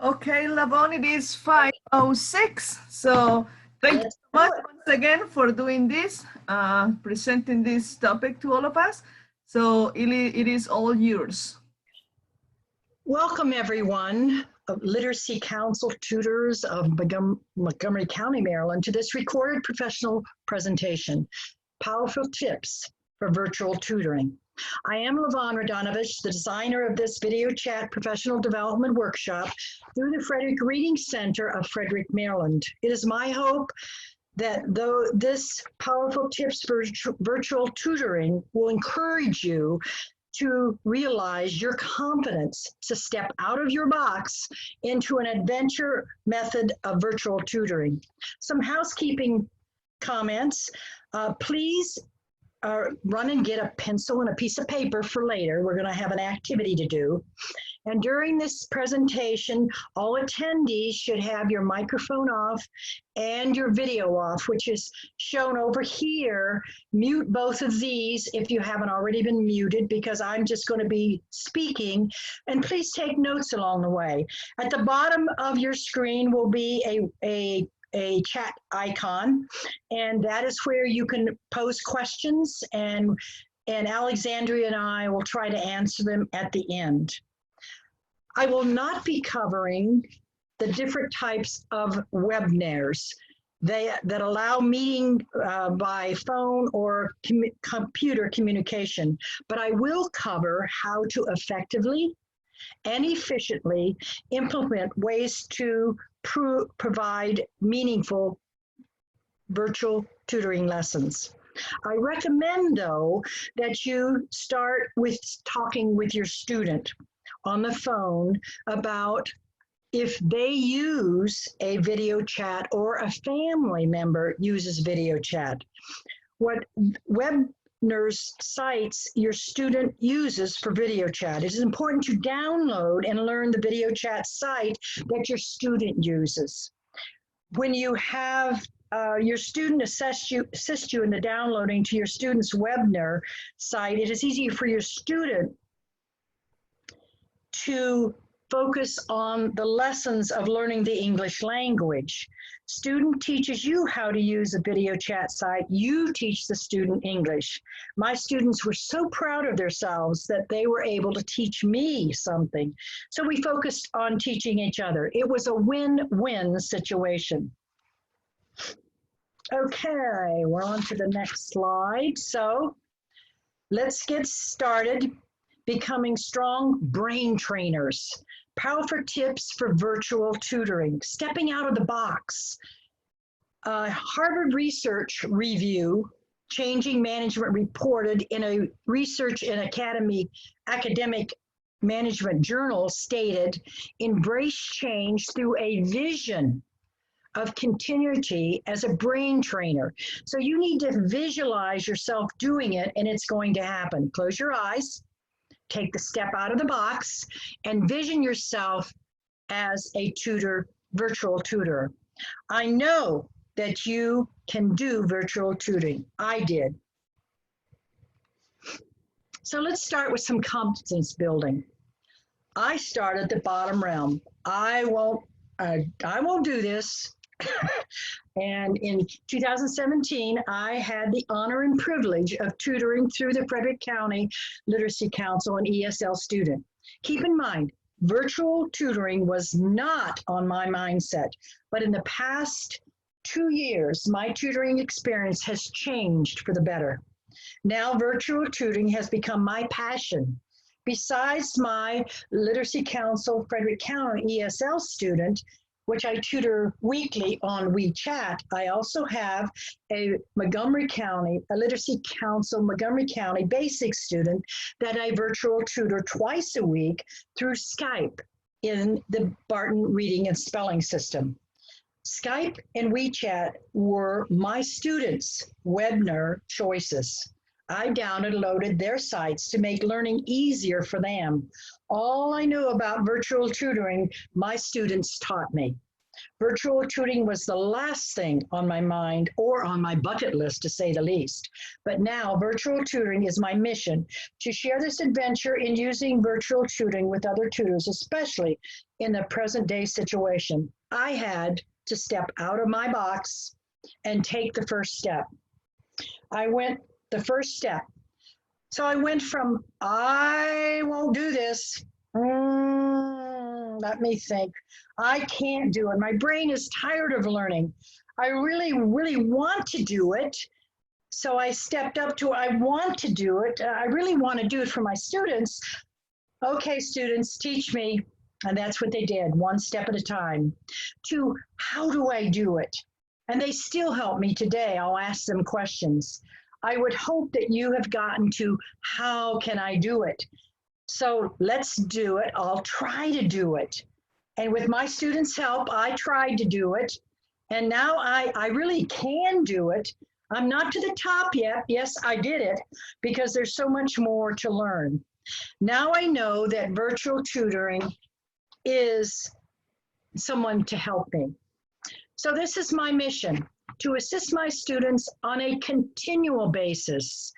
Okay, Lavon, it is 5:06. So thank you so much once again for doing this, presenting this topic to all of us. So it is all yours. Welcome, everyone, of Literacy Council tutors of Montgomery County, Maryland, to this recorded professional presentation, Powerful Tips for Virtual Tutoring. I am Lavon Radonovich, the designer of this video chat professional development workshop through the Frederick Reading Center of Frederick, Maryland. It is my hope that though this Powerful Tips for Virtual Tutoring will encourage you to realize your confidence to step out of your box into an adventure method of virtual tutoring. Some housekeeping comments. Please run and get a pencil and a piece of paper for later. We're going to have an activity to do. And during this presentation, all attendees should have your microphone off and your video off, which is shown over here. Mute both of these if you haven't already been muted, because I'm just going to be speaking. And please take notes along the way. At the bottom of your screen will be a chat icon, and that is where you can pose questions, and Alexandria and I will try to answer them at the end. I will not be covering the different types of webinars that allow meeting by phone or computer communication, but I will cover how to effectively and efficiently implement ways to provide meaningful virtual tutoring lessons. I recommend, though, that you start with talking with your student on the phone about if they use a video chat or a family member uses video chat. What webinars sites your student uses for video chat. It is important to download and learn the video chat site that your student uses. When you have your student assist you in the downloading to your student's webinar site, it is easier for your student to focus on the lessons of learning the English language. Student teaches you how to use a video chat site. You teach the student English. My students were so proud of themselves that they were able to teach me something. So we focused on teaching each other. It was a win-win situation. Okay, we're on to the next slide. So let's get started. Becoming strong brain trainers. Powerful tips for virtual tutoring. Stepping out of the box. Harvard Research Review, Changing Management reported in a research and academic management journal stated, embrace change through a vision of continuity as a brain trainer. So you need to visualize yourself doing it, and it's going to happen. Close your eyes. Take the step out of the box and vision yourself as a tutor, virtual tutor. I know that you can do virtual tutoring. I did. So let's start with some competence building. I start at the bottom realm. I won't do this. And in 2017, I had the honor and privilege of tutoring through the Frederick County Literacy Council an ESL student. Keep in mind, virtual tutoring was not on my mindset, but in the past 2 years, my tutoring experience has changed for the better. Now, virtual tutoring has become my passion. Besides my Literacy Council Frederick County ESL student, which I tutor weekly on WeChat, I also have a Literacy Council Montgomery County basic student that I virtual tutor twice a week through Skype in the Barton reading and spelling system. Skype and WeChat were my students' webinar choices. I downloaded their sites to make learning easier for them. All I knew about virtual tutoring, my students taught me. Virtual tutoring was the last thing on my mind or on my bucket list, to say the least. But now virtual tutoring is my mission to share this adventure in using virtual tutoring with other tutors, especially in the present day situation. I had to step out of my box and take the first step. The first step. So I went from, I won't do this. Let me think. I can't do it. My brain is tired of learning. I really, really want to do it. So I stepped up to, I want to do it. I really want to do it for my students. Okay, students, teach me. And that's what they did, one step at a time. To, how do I do it? And they still help me today. I'll ask them questions. I would hope that you have gotten to, how can I do it? So let's do it. I'll try to do it. And with my students' help, I tried to do it. And now I really can do it. I'm not to the top yet. Yes, I did it because there's so much more to learn. Now I know that virtual tutoring is someone to help me. So this is my mission, to assist my students on a continual basis.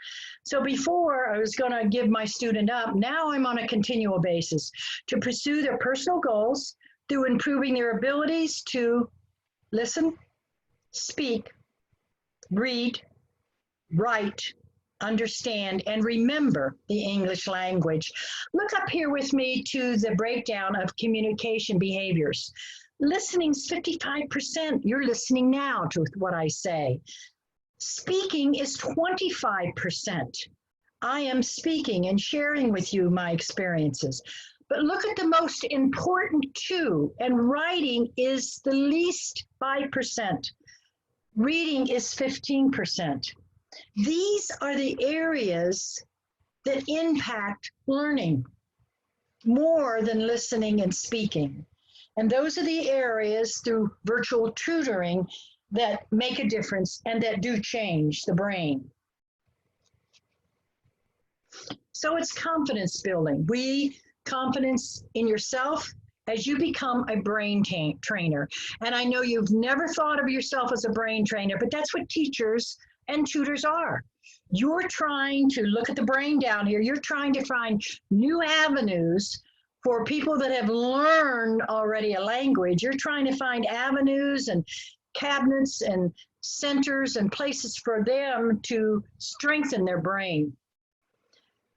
So before I was going to give my student up, now I'm on a continual basis to pursue their personal goals through improving their abilities to listen, speak, read, write, understand, and remember the English language. Look up here with me to the breakdown of communication behaviors. Listening's 55%. You're listening now to what I say. Speaking is 25%. I am speaking and sharing with you my experiences. But look at the most important two, and writing is the least 5%. Reading is 15%. These are the areas that impact learning more than listening and speaking. And those are the areas through virtual tutoring that make a difference and that do change the brain. So it's confidence building. Confidence in yourself as you become a brain trainer. And I know you've never thought of yourself as a brain trainer, but that's what teachers and tutors are. You're trying to look at the brain down here. You're trying to find new avenues for people that have learned already a language. You're trying to find avenues and cabinets and centers and places for them to strengthen their brain.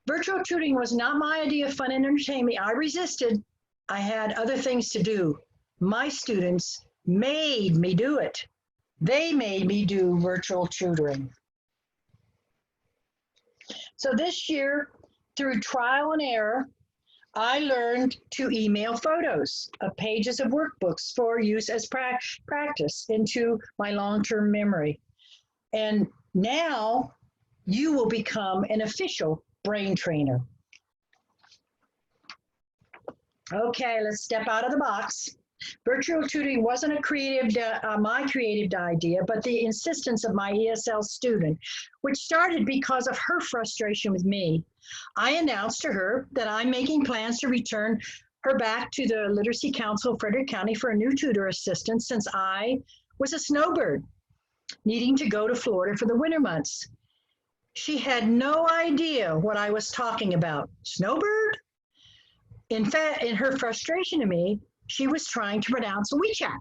Virtual tutoring was not my idea of fun and entertainment. I resisted. I had other things to do. My students made me do it. They made me do virtual tutoring. So this year, through trial and error, I learned to email photos of pages of workbooks for use as practice into my long-term memory. And now you will become an official brain trainer. Okay, let's step out of the box. Virtual tutoring wasn't my creative idea, but the insistence of my ESL student, which started because of her frustration with me. I announced to her that I'm making plans to return her back to the Literacy Council of Frederick County for a new tutor assistant, since I was a snowbird needing to go to Florida for the winter months. She had no idea what I was talking about. Snowbird? In fact, in her frustration to me, she was trying to pronounce WeChat,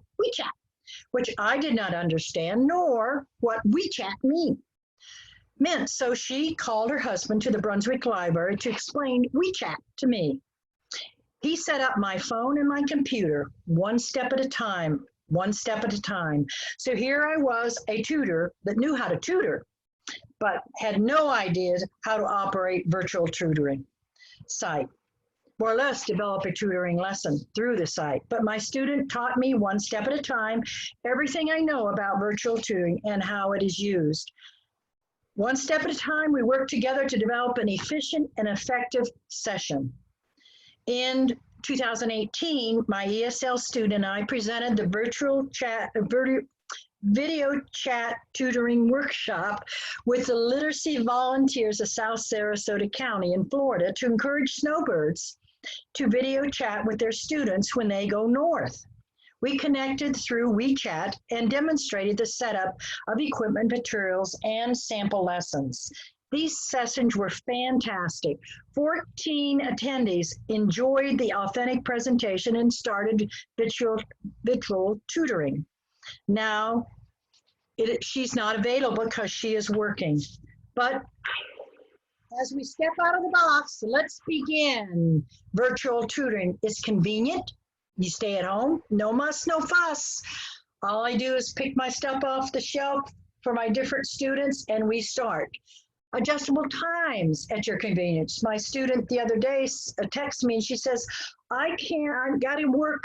which I did not understand, nor what WeChat meant. So she called her husband to the Brunswick Library to explain WeChat to me. He set up my phone and my computer, one step at a time, one step at a time. So here I was, a tutor that knew how to tutor, but had no idea how to operate virtual tutoring site. More or less develop a tutoring lesson through the site. But my student taught me one step at a time everything I know about virtual tutoring and how it is used. One step at a time, we worked together to develop an efficient and effective session. In 2018, my ESL student and I presented the video chat tutoring workshop with the literacy volunteers of South Sarasota County in Florida to encourage snowbirds to video chat with their students when they go north. We connected through WeChat and demonstrated the setup of equipment, materials, and sample lessons. These sessions were fantastic. 14 attendees enjoyed the authentic presentation and started virtual tutoring. Now, she's not available because she is working. But as we step out of the box, let's begin. Virtual tutoring is convenient. You stay at home, no muss, no fuss. All I do is pick my stuff off the shelf for my different students and we start. Adjustable times at your convenience. My student the other day texted me and she says, I've got to work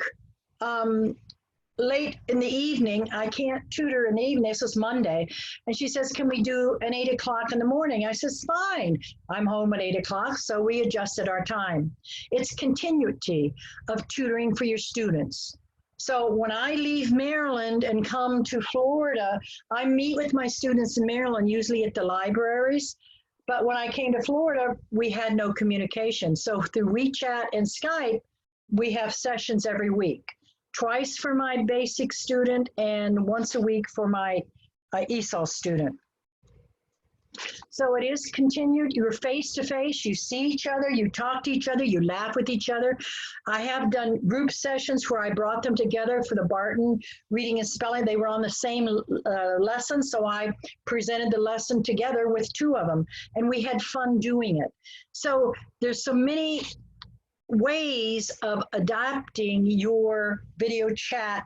late in the evening. I can't tutor in the evening. This was Monday. And she says, can we do an 8 o'clock in the morning? I says, fine. I'm home at 8 o'clock. So we adjusted our time. It's continuity of tutoring for your students. So when I leave Maryland and come to Florida, I meet with my students in Maryland, usually at the libraries. But when I came to Florida, we had no communication. So through WeChat and Skype, we have sessions every week. Twice for my basic student and once a week for my ESOL student. So it is continued. You're face to face, you see each other, you talk to each other, you laugh with each other. I have done group sessions where I brought them together for the Barton reading and spelling. They were on the same lesson, so I presented the lesson together with 2 of them, and we had fun doing it. So there's so many ways of adapting your video chat,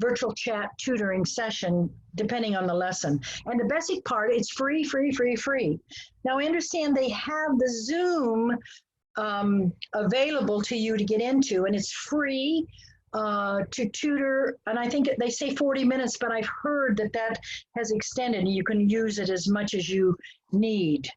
virtual chat tutoring session depending on the lesson. And the basic part, it's free, free, free, free. Now I understand they have the Zoom available to you to get into, and it's free to tutor, and I think they say 40 minutes, but I've heard that that has extended and you can use it as much as you need.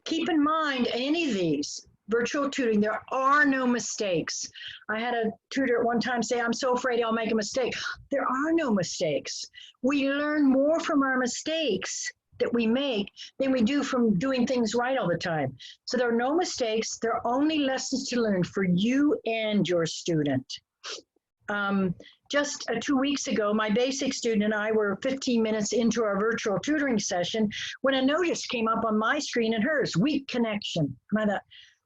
Keep in mind, any of these, virtual tutoring, there are no mistakes. I had a tutor at one time say, I'm so afraid I'll make a mistake. There are no mistakes. We learn more from our mistakes that we make than we do from doing things right all the time. So there are no mistakes. There are only lessons to learn for you and your student. Just 2 weeks ago, my basic student and I were 15 minutes into our virtual tutoring session when a notice came up on my screen and hers, weak connection. And I thought,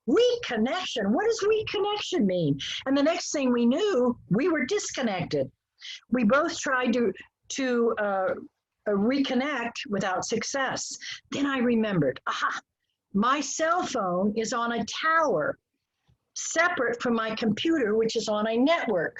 weak connection? What does weak connection mean? And the next thing we knew, we were disconnected. We both tried to reconnect without success. Then I remembered, aha, my cell phone is on a tower separate from my computer, which is on a network.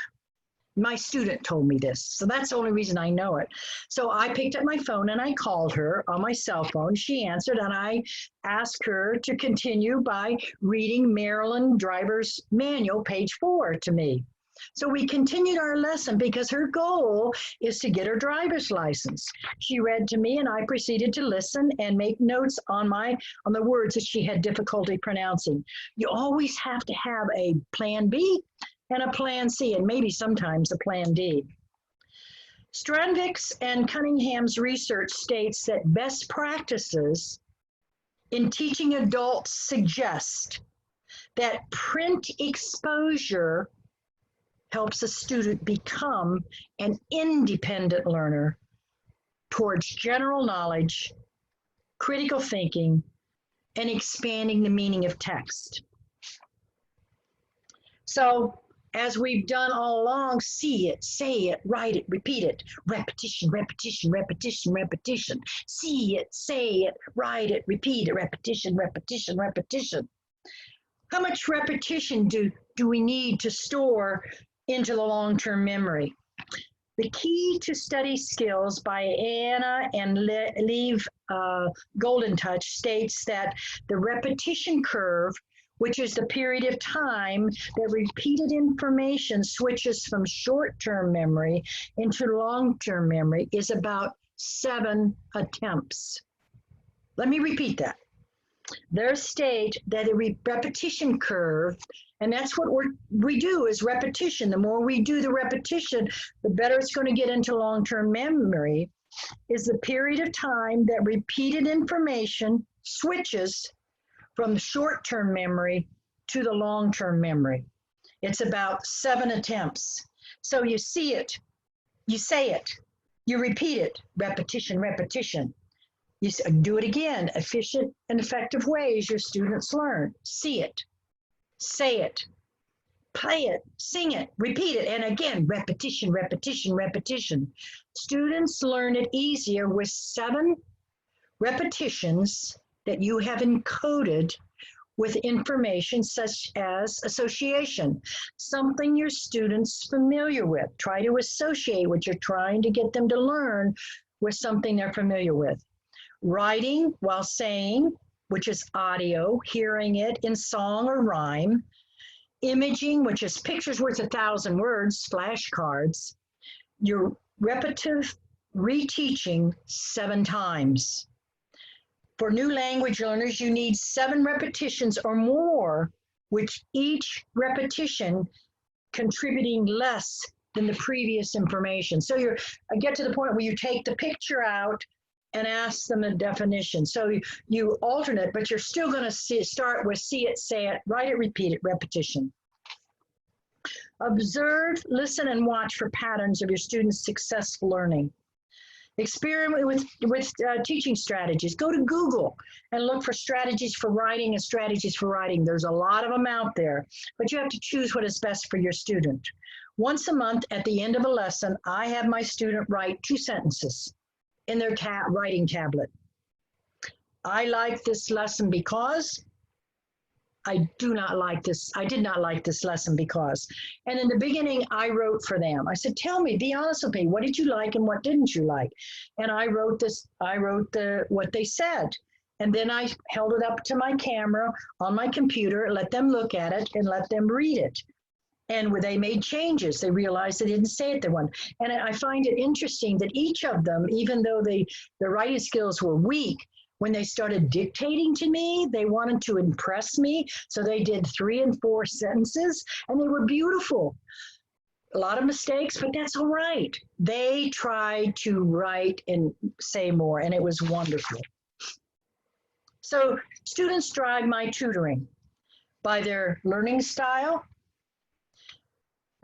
My student told me this, so that's the only reason I know it. So I picked up my phone and I called her on my cell phone. She answered and I asked her to continue by reading Maryland Driver's Manual, page 4 to me. So we continued our lesson because her goal is to get her driver's license. She read to me and I proceeded to listen and make notes on the words that she had difficulty pronouncing. You always have to have a plan B and a plan C, and maybe sometimes a plan D. Strandvik's and Cunningham's research states that best practices in teaching adults suggest that print exposure helps a student become an independent learner towards general knowledge, critical thinking, and expanding the meaning of text. So, as we've done all along, see it, say it, write it, repeat it. Repetition, repetition, repetition, repetition. See it, say it, write it, repeat it. Repetition, repetition, repetition. How much repetition do we need to store into the long-term memory? The Key to Study Skills by Anna and Lev Goldentouch states that the repetition curve, which is the period of time that repeated information switches from short-term memory into long-term memory, is about 7 attempts. Let me repeat that. Their state that a repetition curve, and that's what we do is repetition. The more we do the repetition, the better it's going to get into long-term memory, is the period of time that repeated information switches from short-term memory to the long-term memory. It's about 7 attempts. So you see it, you say it, you repeat it, repetition, repetition. You do it again, efficient and effective ways your students learn. See it, say it, play it, sing it, repeat it, and again, repetition, repetition, repetition. Students learn it easier with 7 repetitions that you have encoded with information such as association, something your students familiar with. Try to associate what you're trying to get them to learn with something they're familiar with. Writing while saying, which is audio, hearing it in song or rhyme. Imaging, which is pictures worth 1,000 words, flashcards. Your repetitive reteaching 7 times. For new language learners, you need 7 repetitions or more, which each repetition contributing less than the previous information. So I get to the point where you take the picture out and ask them a definition. So you alternate, but you're still going to start with see it, say it, write it, repeat it, repetition. Observe, listen, and watch for patterns of your students' successful learning. Experiment with teaching strategies. Go to Google and look for strategies for writing and strategies for writing. There's a lot of them out there, but you have to choose what is best for your student. Once a month at the end of a lesson, I have my student write 2 sentences in their writing tablet. I like this lesson because, I do not like this, I did not like this lesson because. And in the beginning, I wrote for them. I said, tell me, be honest with me, what did you like and what didn't you like? And I wrote what they said. And then I held it up to my camera on my computer, let them look at it and let them read it. And when they made changes, they realized they didn't say it the one. And I find it interesting that each of them, even though their writing skills were weak, when they started dictating to me, they wanted to impress me. So they did 3 and 4 sentences, and they were beautiful. A lot of mistakes, but that's all right. They tried to write and say more, and it was wonderful. So students drive my tutoring by their learning style.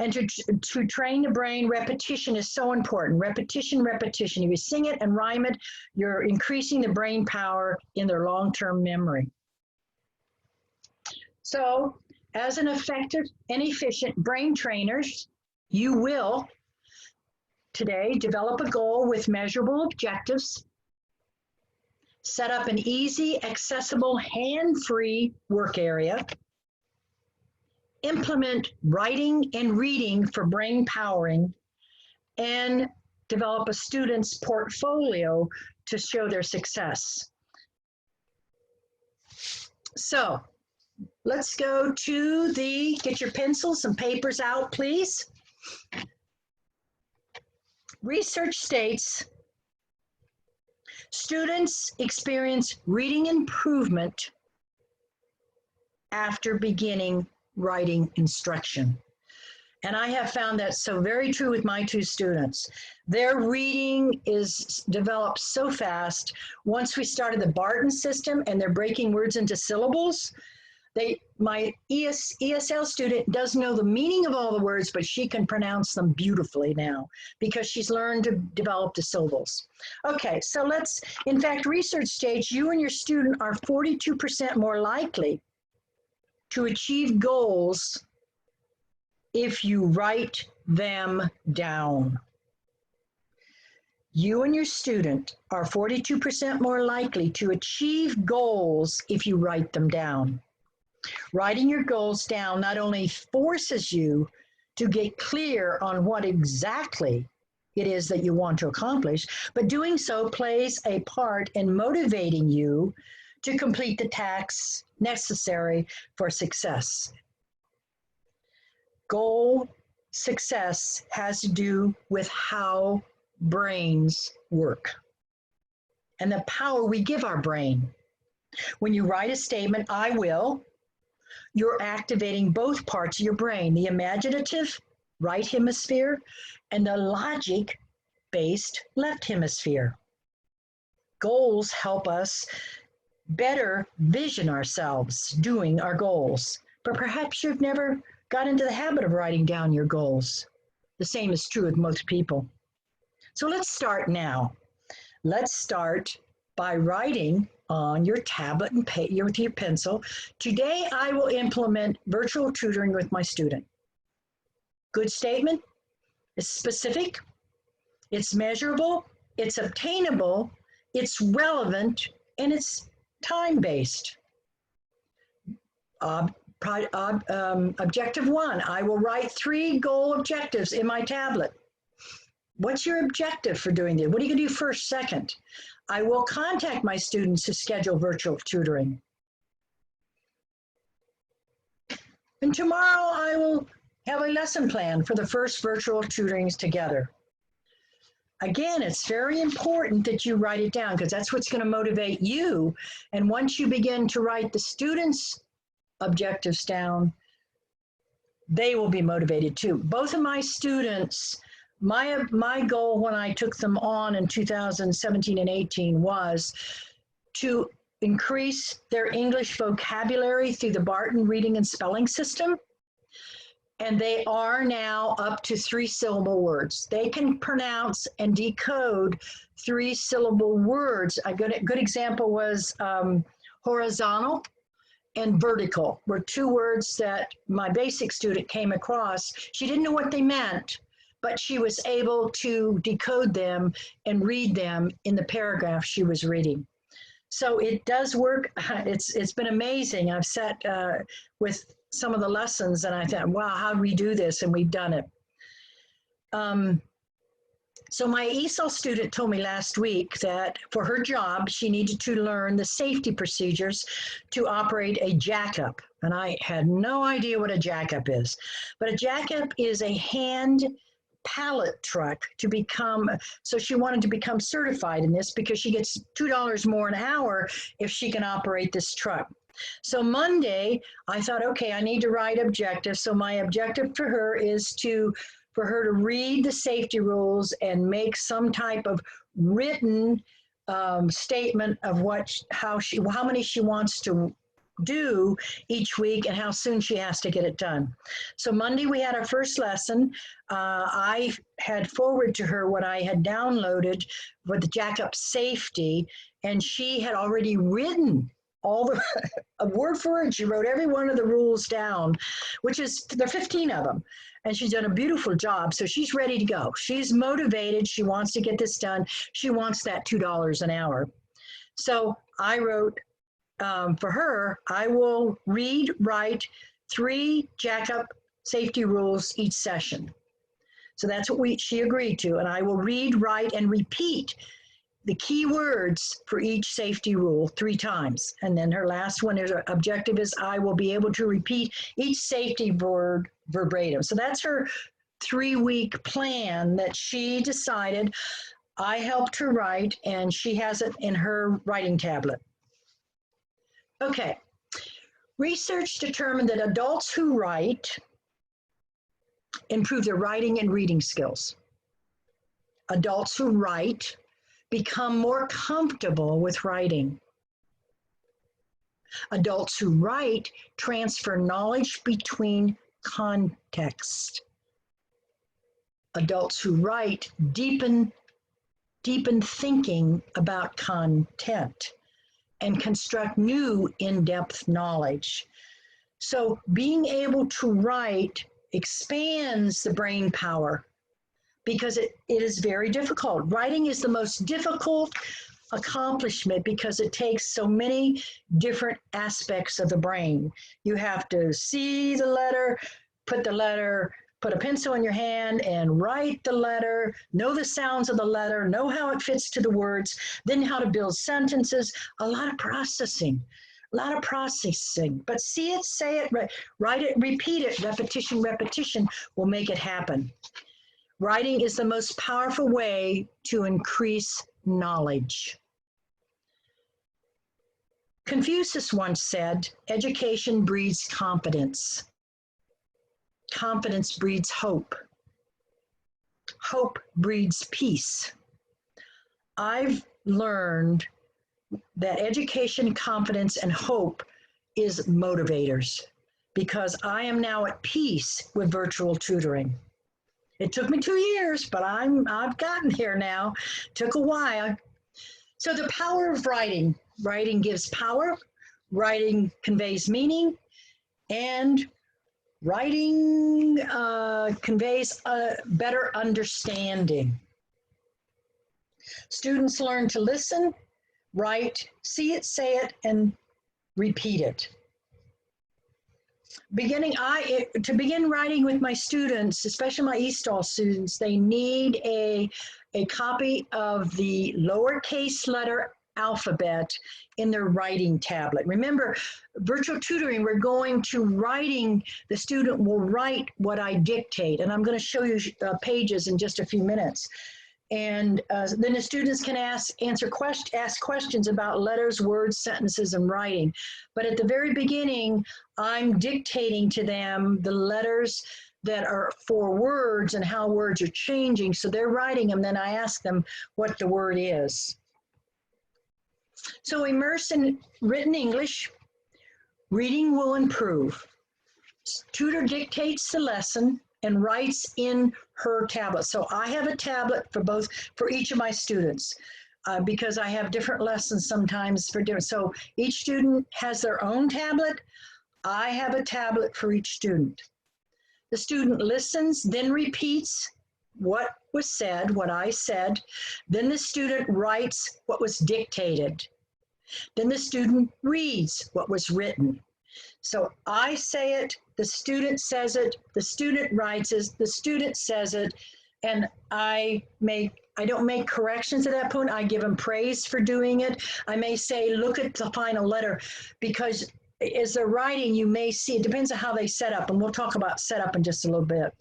And to train the brain, repetition is so important. Repetition, repetition. If you sing it and rhyme it, you're increasing the brain power in their long-term memory. So as an effective and efficient brain trainers, you will today develop a goal with measurable objectives, set up an easy, accessible, hand-free work area, implement writing and reading for brain powering, and develop a student's portfolio to show their success. So let's go to get your pencils and papers out, please. Research states students experience reading improvement after beginning writing instruction. And I have found that so very true with my 2 students. Their reading is developed so fast. Once we started the Barton system and they're breaking words into syllables, my ESL student doesn't know the meaning of all the words, but she can pronounce them beautifully now because she's learned to develop the syllables. Okay, so in fact, research states you and your student are 42% more likely to achieve goals if you write them down. You and your student are 42% more likely to achieve goals if you write them down. Writing your goals down not only forces you to get clear on what exactly it is that you want to accomplish, but doing so plays a part in motivating you to complete the tasks necessary for success. Goal success has to do with how brains work and the power we give our brain. When you write a statement, I will, you're activating both parts of your brain, the imaginative right hemisphere and the logic-based left hemisphere. Goals help us better vision ourselves doing our goals, but perhaps you've never got into the habit of writing down your goals. The same is true with most people. So let's start now. Let's start by writing on your tablet and with your pencil. Today, I will implement virtual tutoring with my student. Good statement. It's specific. It's measurable. It's obtainable. It's relevant, and it's time-based. Objective 1, I will write 3 goal objectives in my tablet. What's your objective for doing this? What are you going to do first, second? I will contact my students to schedule virtual tutoring. And tomorrow I will have a lesson plan for the first virtual tutorings together. Again, it's very important that you write it down because that's what's going to motivate you. And once you begin to write the students' objectives down, they will be motivated too. Both of my students, my goal when I took them on in 2017 and 18 was to increase their English vocabulary through the Barton reading and spelling system. And they are now up to 3-syllable words. They can pronounce and decode 3-syllable words. A good example was horizontal and vertical were 2 words that my basic student came across. She didn't know what they meant, but she was able to decode them and read them in the paragraph she was reading. So it does work. It's been amazing. I've sat with some of the lessons and I thought, wow, how do we do this? And we've done it. So my ESOL student told me last week that for her job, she needed to learn the safety procedures to operate a jack-up. And I had no idea what a jack-up is. But a jack-up is a hand pallet truck to become, so she wanted to become certified in this because she gets $2 more an hour if she can operate this truck. So Monday, I thought, okay, I need to write objectives. So my objective for her is for her to read the safety rules and make some type of written statement of how many she wants to do each week and how soon she has to get it done. So Monday we had our first lesson. I had forwarded to her what I had downloaded for the jack-up safety, and she had already written all the word for word. She wrote every one of the rules down, there are 15 of them. And she's done a beautiful job. So she's ready to go. She's motivated. She wants to get this done. She wants that $2 an hour. So I wrote for her, I will write 3 jack-up safety rules each session. So that's what she agreed to. And I will read, write, and repeat the key words for each safety rule 3 times. And then her last one is objective is I will be able to repeat each safety word verbatim. So that's her 3-week plan that she decided. I helped her write, and she has it in her writing tablet. Okay. Research determined that adults who write improve their writing and reading skills. Adults who write become more comfortable with writing. Adults who write transfer knowledge between context. Adults who write deepen thinking about content and construct new in-depth knowledge. So being able to write expands the brain power because it is very difficult. Writing is the most difficult accomplishment because it takes so many different aspects of the brain. You have to see the letter, put a pencil in your hand and write the letter, know the sounds of the letter, know how it fits to the words, then how to build sentences, a lot of processing. But see it, say it, write it, repeat it, repetition will make it happen. Writing is the most powerful way to increase knowledge. Confucius once said, education breeds confidence. Confidence breeds hope. Hope breeds peace. I've learned that education, confidence, and hope is motivators. because I am now at peace with virtual tutoring. It took me 2 years, but I've gotten here now. Took a while. So the power of writing. Writing gives power. Writing conveys meaning. And writing conveys a better understanding. Students learn to listen, write, see it, say it, and repeat it. To begin writing with my students, especially my ESTAL students, they need a copy of the lowercase letter alphabet in their writing tablet. Remember, virtual tutoring, we're going to writing, the student will write what I dictate, and I'm going to show you pages in just a few minutes. And then the students can ask questions about letters, words, sentences, and writing. But at the very beginning, I'm dictating to them the letters that are for words and how words are changing. So they're writing them, then I ask them what the word is. So immerse in written English, reading will improve. Tutor dictates the lesson and writes in her tablet. So I have a tablet for each of my students because I have different lessons sometimes for different. So each student has their own tablet. I have a tablet for each student. The student listens, then repeats what was said, what I said. Then the student writes what was dictated. Then the student reads what was written. So I say it, the student says it, the student writes it, the student says it, and I don't make corrections at that point. I give them praise for doing it. I may say, look at the final letter, because as they're writing, you may see, it depends on how they set up, and we'll talk about setup in just a little bit.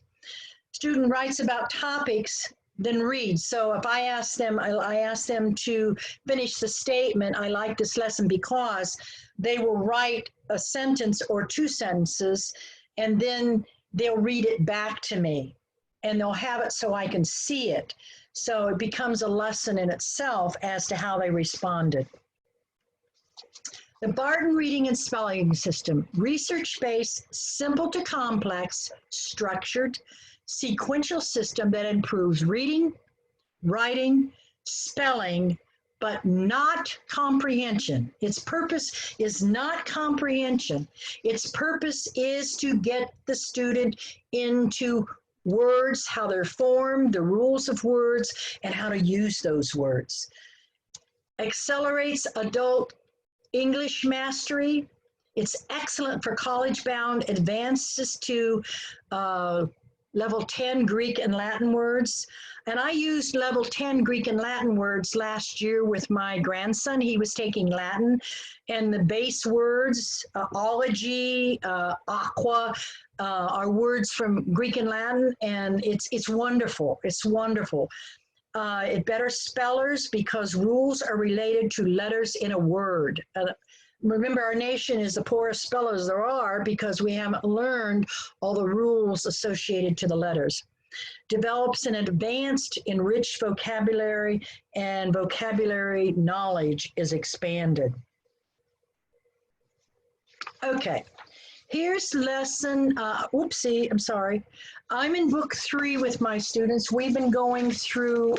Student writes about topics, then reads. So if I ask them, I ask them to finish the statement, I like this lesson because, they will write a sentence or two sentences, and then they'll read it back to me, and they'll have it so I can see it. So it becomes a lesson in itself as to how they responded. The Barton reading and spelling system, research-based, simple to complex, structured, sequential system that improves reading, writing, spelling, but not comprehension. Its purpose is not comprehension. Its purpose is to get the student into words, how they're formed, the rules of words, and how to use those words. Accelerates adult English mastery. It's excellent for college-bound, advances to level 10 Greek and Latin words. And I used level 10 Greek and Latin words last year with my grandson. He was taking Latin, and the base words, ology, aqua, are words from Greek and Latin, and it's wonderful. It's wonderful. It better spellers because rules are related to letters in a word. Remember, our nation is the poorest spellers there are because we haven't learned all the rules associated to the letters. Develops an advanced, enriched vocabulary, and vocabulary knowledge is expanded. Okay, here's lesson, oopsie, I'm sorry. I'm in book 3 with my students. We've been going through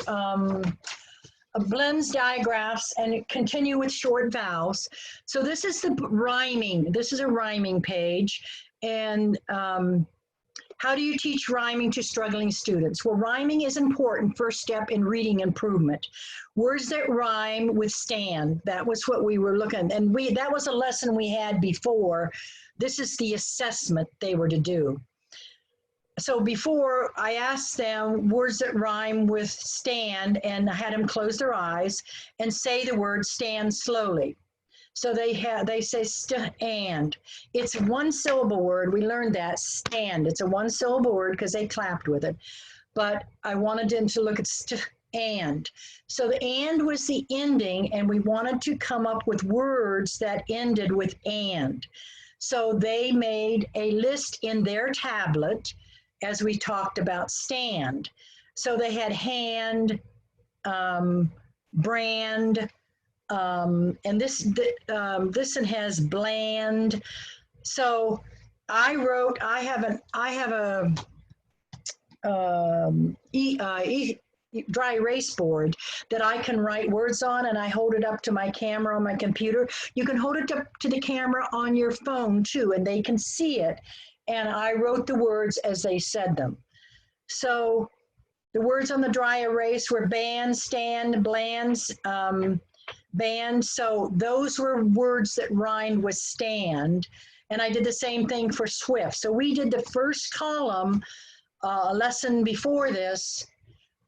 blends digraphs and continue with short vowels. So this is the rhyming. This is a rhyming page. And how do you teach rhyming to struggling students? Well, rhyming is important first step in reading improvement. Words that rhyme with stand. That was what we were looking at. And that was a lesson we had before. This is the assessment they were to do. So before, I asked them words that rhyme with stand, and I had them close their eyes and say the word stand slowly. So they say stand. It's a one syllable word. We learned that, stand. It's a one syllable word because they clapped with it. But I wanted them to look at and. So the and was the ending, and we wanted to come up with words that ended with and. So they made a list in their tablet as we talked about stand. So they had hand, brand, and this one has bland. So I have a dry erase board that I can write words on, and I hold it up to my camera on my computer. You can hold it up to the camera on your phone too, and they can see it. And I wrote the words as they said them. So the words on the dry erase were band, stand, blands, band. So those were words that rhymed with stand. And I did the same thing for swift. So we did the first column, a lesson before this,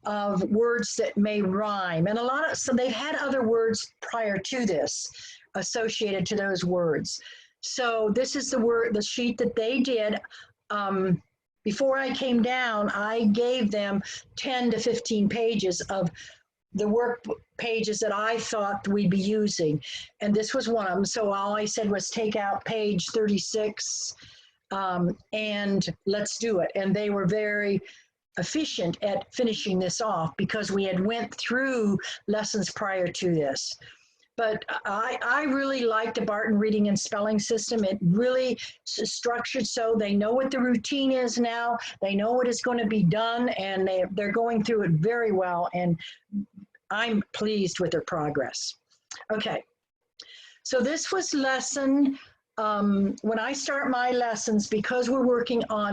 of words that may rhyme. And so they've had other words prior to this associated to those words. So this is the sheet that they did. Before I came down, I gave them 10 to 15 pages of the work pages that I thought we'd be using. And this was one of them. So all I said was take out page 36 and let's do it. And they were very efficient at finishing this off because we had went through lessons prior to this. But I really like the Barton reading and spelling system. It really structured so they know what the routine is now. They know what is going to be done, and they're going through it very well. And I'm pleased with their progress. Okay, so this was lesson. When I start my lessons, because we're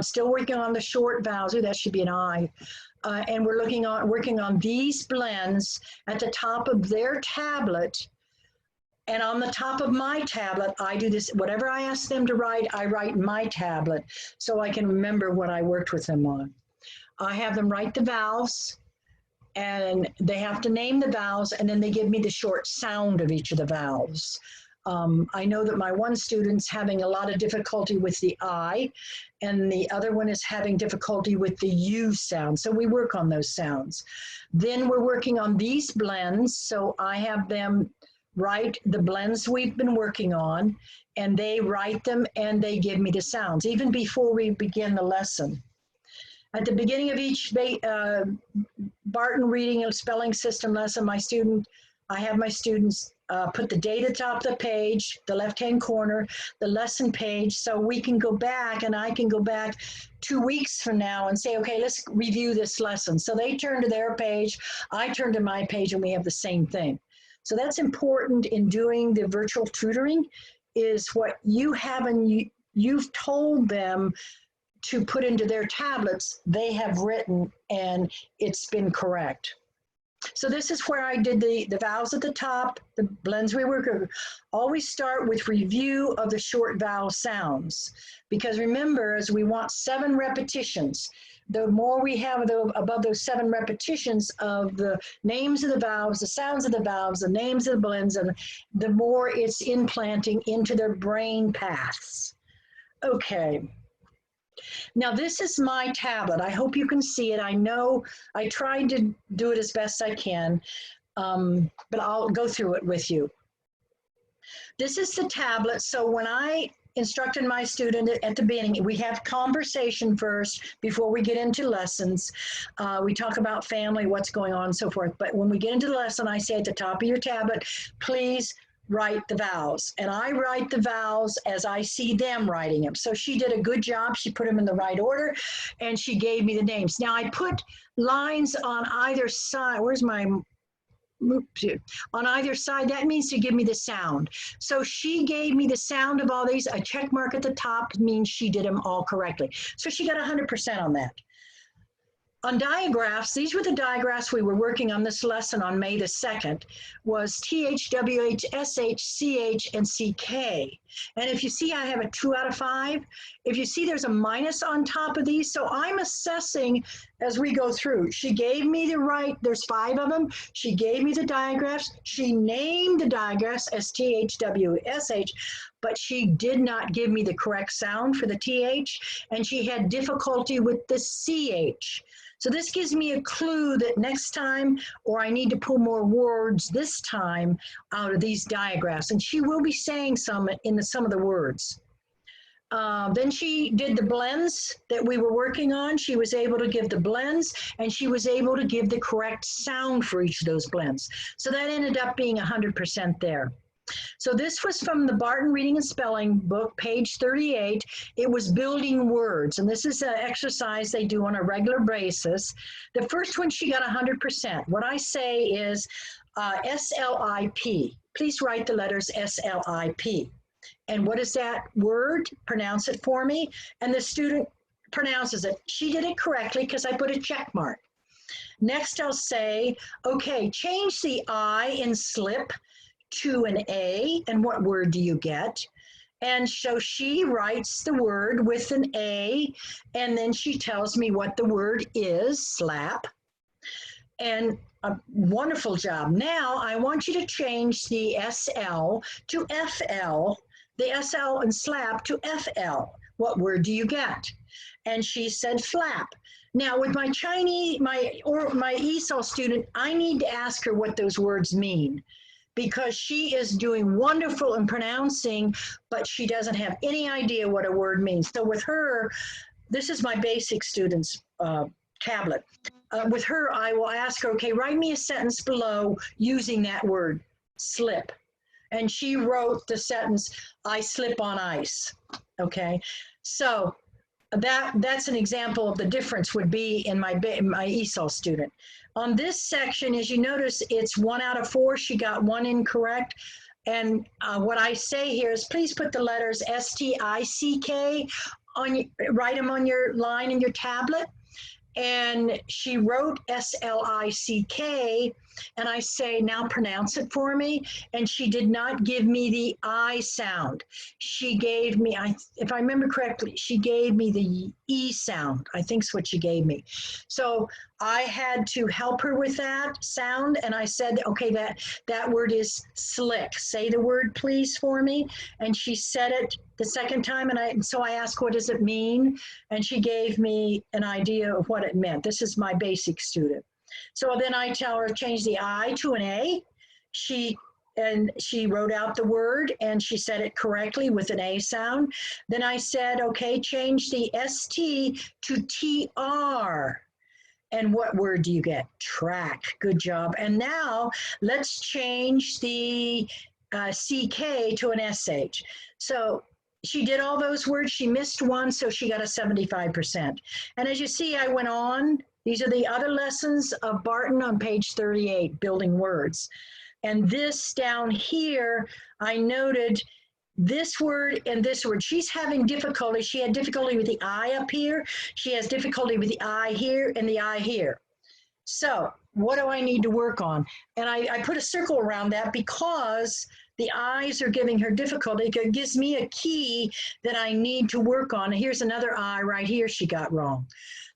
still working on the short vowels, that should be an I, and we're working on these blends at the top of their tablet. And on the top of my tablet, I do this, whatever I ask them to write, I write in my tablet so I can remember what I worked with them on. I have them write the vowels, and they have to name the vowels, and then they give me the short sound of each of the vowels. I know that my one student's having a lot of difficulty with the I, and the other one is having difficulty with the U sound. So we work on those sounds. Then we're working on these blends. So I have them write the blends we've been working on, and they write them and they give me the sounds, even before we begin the lesson. At the beginning of each Barton reading and spelling system lesson, I have my students put the date at the top of the page, the left-hand corner, the lesson page, so we can go back, and I can go back 2 weeks from now and say, okay, let's review this lesson. So they turn to their page, I turn to my page, and we have the same thing. So that's important in doing the virtual tutoring, is what you have and you've told them to put into their tablets, they have written, and it's been correct. So this is where I did the vowels at the top, the blends we work with. Always start with review of the short vowel sounds, because remember, as we want 7 repetitions, the more we have above those 7 repetitions of the names of the vowels, the sounds of the vowels, the names of the blends, and the more it's implanting into their brain paths. Okay. Now this is my tablet. I hope you can see it. I know I tried to do it as best I can, but I'll go through it with you. This is the tablet. So when I instructed my student at the beginning, we have conversation first before we get into lessons. We talk about family, what's going on, and so forth. But when we get into the lesson, I say at the top of your tablet, please write the vowels. And I write the vowels as I see them writing them. So she did a good job. She put them in the right order, and she gave me the names. Now I put lines on either side. Where's my, oops, on either side? That means to give me the sound. So she gave me the sound of all these. A check mark at the top means she did them all correctly. So she got 100% on that. On diagraphs, these were the diagraphs we were working on this lesson on May the 2nd, was TH, WH, SH, CH, and CK. And if you see, I have a 2 out of 5. If you see, there's a minus on top of these. So I'm assessing as we go through. She gave me the right, there's 5 of them. She gave me the diagraphs. She named the diagraphs as TH, WH, but she did not give me the correct sound for the TH, and she had difficulty with the CH. So this gives me a clue that next time, or I need to pull more words this time out of these diagrams. And she will be saying some in some of the words. Then she did the blends that we were working on. She was able to give the blends, and she was able to give the correct sound for each of those blends. So that ended up being 100% there. So this was from the Barton Reading and Spelling book, page 38. It was building words, and this is an exercise they do on a regular basis. The first one, she got 100%. What I say is S-L-I-P. Please write the letters S-L-I-P. And what is that word? Pronounce it for me. And the student pronounces it. She did it correctly because I put a check mark. Next, I'll say, okay, change the I in slip to an A, and what word do you get? And so she writes the word with an A, and then she tells me what the word is, slap. And a wonderful job. Now I want you to change the SL to FL, the SL and slap to FL. What word do you get? And she said flap. Now with my Chinese, my ESOL student, I need to ask her what those words mean, because she is doing wonderful in pronouncing, but she doesn't have any idea what a word means. So with her, this is my basic student's tablet. With her, I will ask her, okay, write me a sentence below using that word, slip. And she wrote the sentence, I slip on ice, okay? So that's an example of the difference would be in my ESOL student. On this section, as you notice, it's 1 out of 4. She got 1 incorrect. And what I say here is please put the letters S-T-I-C-K on, write them on your line in your tablet. And she wrote S-L-I-C-K, and I say, now pronounce it for me. And she did not give me the I sound. She gave me, if I remember correctly, she gave me the E sound. I think is what she gave me. So I had to help her with that sound. And I said, okay, that word is slick. Say the word, please, for me. And she said it the second time. And so I asked, what does it mean? And she gave me an idea of what it meant. This is my basic student. So then I tell her, change the I to an A. She wrote out the word and she said it correctly with an A sound. Then I said, okay, change the ST to TR. And what word do you get? Track. Good job. And now let's change the CK to an SH. So she did all those words. She missed one, so she got a 75%. And as you see, I went on. These are the other lessons of Barton on page 38, building words. And this down here, I noted this word and this word. She's having difficulty. She had difficulty with the I up here. She has difficulty with the I here and the I here. So what do I need to work on? And I put a circle around that because the I's are giving her difficulty. It gives me a key that I need to work on. Here's another I right here she got wrong.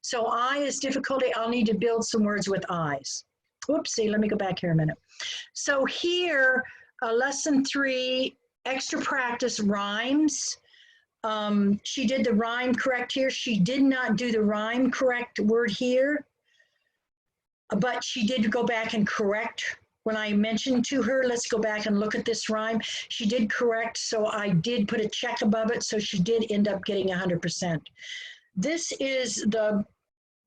So I is difficulty. I'll need to build some words with I's. Oopsie, let me go back here a minute. So here, lesson 3, extra practice rhymes. She did the rhyme correct here. She did not do the rhyme correct word here, but she did go back and correct. When I mentioned to her, let's go back and look at this rhyme, she did correct, so I did put a check above it, so she did end up getting 100%. This is the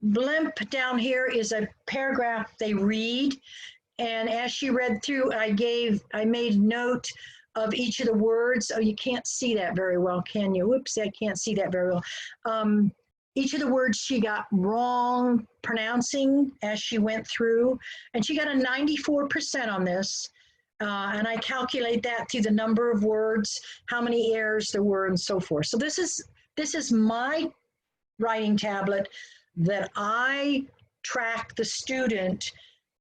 blimp down here is a paragraph they read, and as she read through, I made note of each of the words. Oh, you can't see that very well, can you? Whoops, I can't see that very well. Each of the words she got wrong pronouncing as she went through, and she got a 94% on this. And I calculate that through the number of words, how many errors there were, and so forth. So this is my writing tablet that I track the student,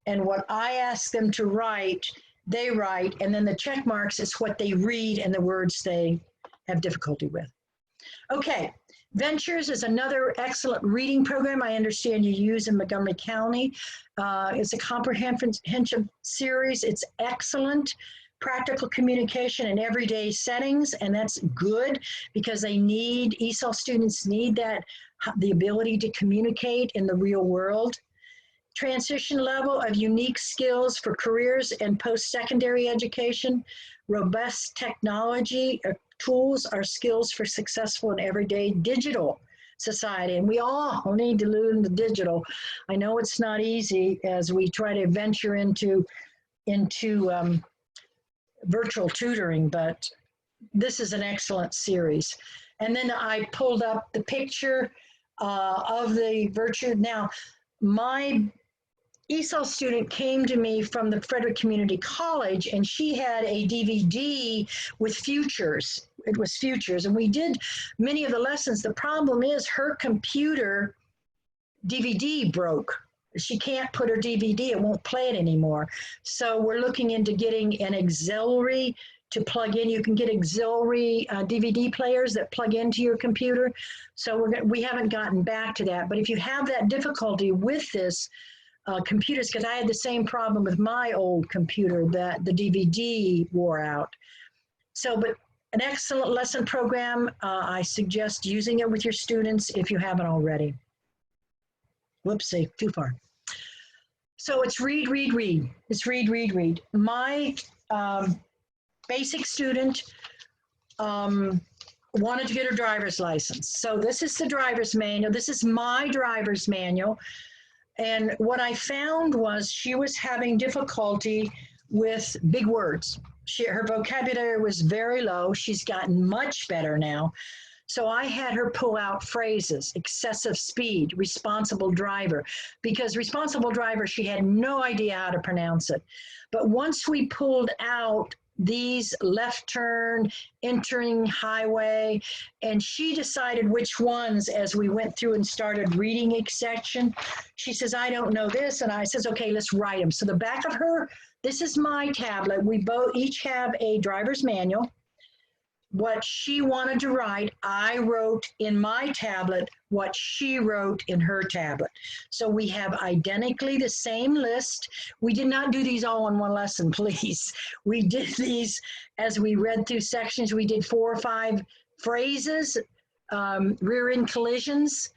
and what I ask them to write, they write, and then the check marks is what they read and the words they have difficulty with. Okay. Ventures is another excellent reading program I understand you use in Montgomery County. It's a comprehensive series. It's excellent. Practical communication in everyday settings, and that's good because ESOL students need that, the ability to communicate in the real world. Transition level of unique skills for careers and post-secondary education. Robust technology tools are skills for successful and everyday digital society. And we all need to learn the digital. I know it's not easy as we try to venture into virtual tutoring, but this is an excellent series. And then I pulled up the picture of the virtual. Now, my ESOL student came to me from the Frederick Community College, and she had a DVD with futures. It was futures, and we did many of the lessons. The problem is her computer DVD broke. She can't put her DVD, it won't play it anymore. So we're looking into getting an auxiliary to plug in. You can get auxiliary DVD players that plug into your computer. So we haven't gotten back to that. But if you have that difficulty with this, computers, because I had the same problem with my old computer, that the DVD wore out. So, but an excellent lesson program. I suggest using it with your students if you haven't already. Whoopsie, too far. So it's read, read, read. It's read, read, read. My basic student wanted to get her driver's license. So this is the driver's manual. This is my driver's manual. And what I found was she was having difficulty with big words. Her vocabulary was very low. She's gotten much better now. So I had her pull out phrases: excessive speed, responsible driver, because responsible driver, she had no idea how to pronounce it. But once we pulled out these left turn, entering highway, and she decided which ones as we went through and started reading each section. She says, I don't know this. And I says, okay, let's write them. So the back of her, this is my tablet. We both each have a driver's manual. What she wanted to write, I wrote in my tablet what she wrote in her tablet. So we have identically the same list. We did not do these all in one lesson, please. We did these as we read through sections. We did 4 or 5 phrases. Rear end collisions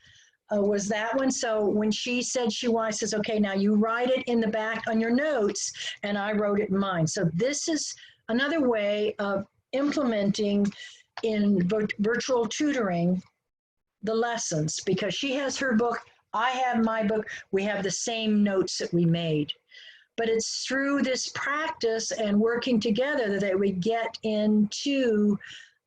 was that one. So when she said she wanted, says, okay, now you write it in the back on your notes, and I wrote it in mine. So this is another way of implementing in virtual tutoring the lessons, because she has her book, I have my book, we have the same notes that we made. But it's through this practice and working together that we get into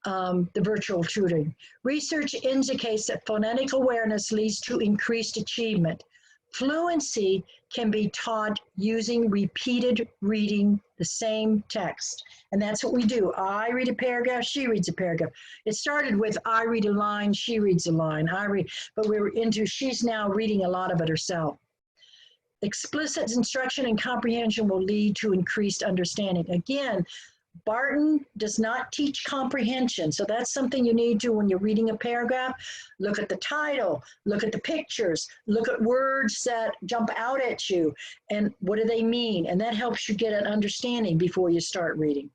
the virtual tutoring. Research indicates that phonetic awareness leads to increased achievement. Fluency can be taught using repeated reading the same text. And that's what we do. I read a paragraph, she reads a paragraph. It started with I read a line, she reads a line, but we were into, she's now reading a lot of it herself. Explicit instruction and comprehension will lead to increased understanding. Again, Barton does not teach comprehension. So that's something you need to when you're reading a paragraph. Look at the title, look at the pictures, look at words that jump out at you, and what do they mean? And that helps you get an understanding before you start reading.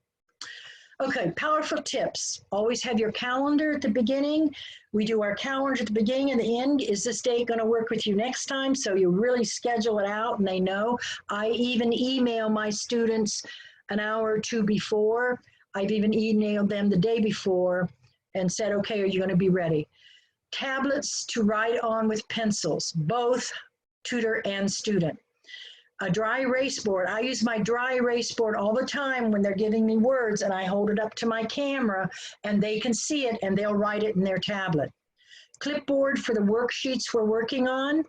Okay, powerful tips. Always have your calendar at the beginning. We do our calendar at the beginning and the end. Is this date going to work with you next time? So you really schedule it out and they know. I even email my students an hour or 2 before. I've even emailed them the day before and said, okay, are you going to be ready? Tablets to write on with pencils, both tutor and student. A dry erase board. I use my dry erase board all the time when they're giving me words, and I hold it up to my camera and they can see it and they'll write it in their tablet. Clipboard for the worksheets we're working on.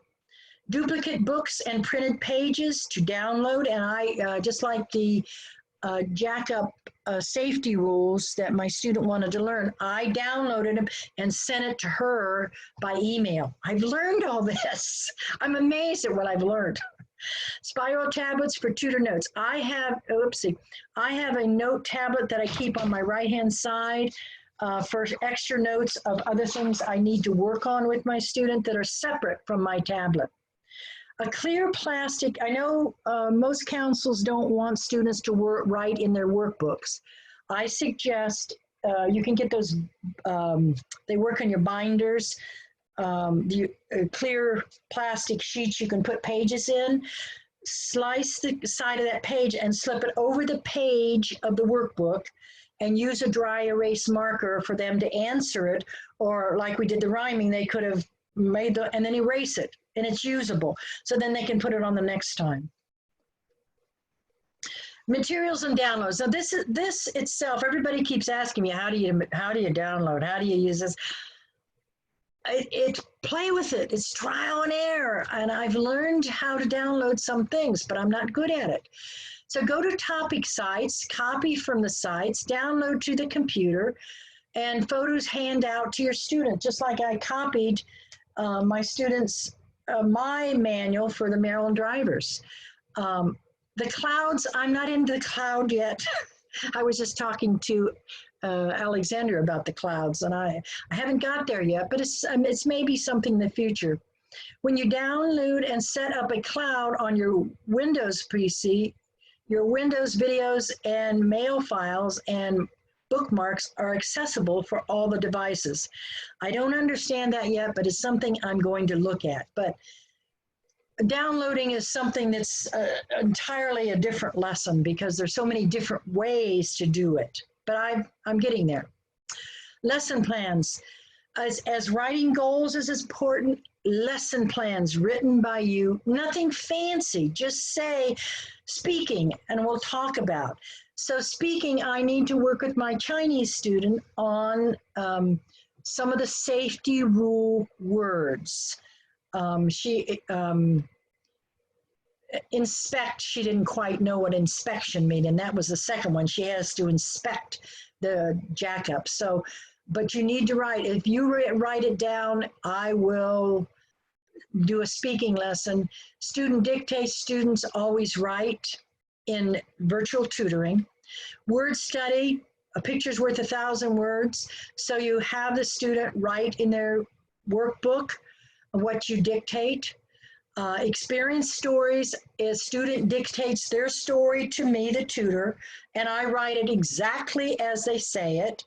Duplicate books and printed pages to download, and I just like the jack up safety rules that my student wanted to learn. I downloaded them and sent it to her by email. I've learned all this. I'm amazed at what I've learned. Spiral tablets for tutor notes. I have a note tablet that I keep on my right-hand side for extra notes of other things I need to work on with my student that are separate from my tablet. A clear plastic, I know most councils don't want students to write in their workbooks. I suggest you can get those, they work on your binders, clear plastic sheets you can put pages in. Slice the side of that page and slip it over the page of the workbook and use a dry erase marker for them to answer it, or like we did the rhyming, they could have made the, and then erase it, and it's usable. So then they can put it on the next time. Materials and downloads. Now this itself, everybody keeps asking me, how do you download? How do you use this? Play with it. It's trial and error. And I've learned how to download some things, but I'm not good at it. So go to topic sites, copy from the sites, download to the computer, and photos hand out to your student, just like I copied my students, my manual for the Maryland drivers. The clouds, I'm not into the cloud yet. I was just talking to Alexander about the clouds, and I haven't got there yet, but it's maybe something in the future. When you download and set up a cloud on your Windows PC, your Windows videos and mail files and bookmarks are accessible for all the devices. I don't understand that yet, but it's something I'm going to look at. But downloading is something that's entirely a different lesson because there's so many different ways to do it. But I'm getting there. Lesson plans. As writing goals is important, lesson plans written by you, nothing fancy, just say speaking, and we'll talk about. So speaking, I need to work with my Chinese student on some of the safety rule words. Inspect, she didn't quite know what inspection meant, and that was the second one. She has to inspect the jackup. So, but you need to write. If you write it down, I will do a speaking lesson. Student dictates, students always write in virtual tutoring. Word study, a picture's worth 1,000 words. So you have the student write in their workbook what you dictate. Experience stories, a student dictates their story to me, the tutor, and I write it exactly as they say it.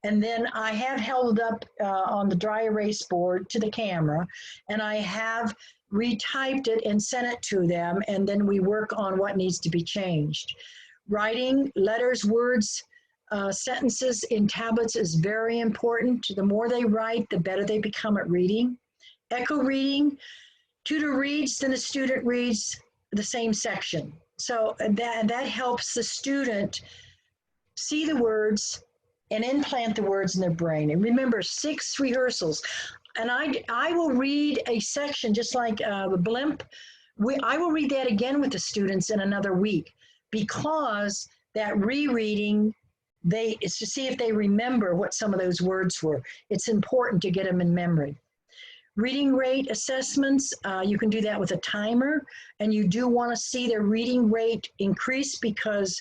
And then I have held up on the dry erase board to the camera, and I have retyped it and sent it to them, and then we work on what needs to be changed. Writing letters, words, sentences in tablets is very important. The more they write, the better they become at reading. Echo reading, tutor reads, then the student reads the same section. So that helps the student see the words and implant the words in their brain. And remember, 6 rehearsals. And I will read a section just like the blimp. I will read that again with the students in another week because that rereading, it's to see if they remember what some of those words were. It's important to get them in memory. Reading rate assessments, you can do that with a timer, and you do want to see their reading rate increase because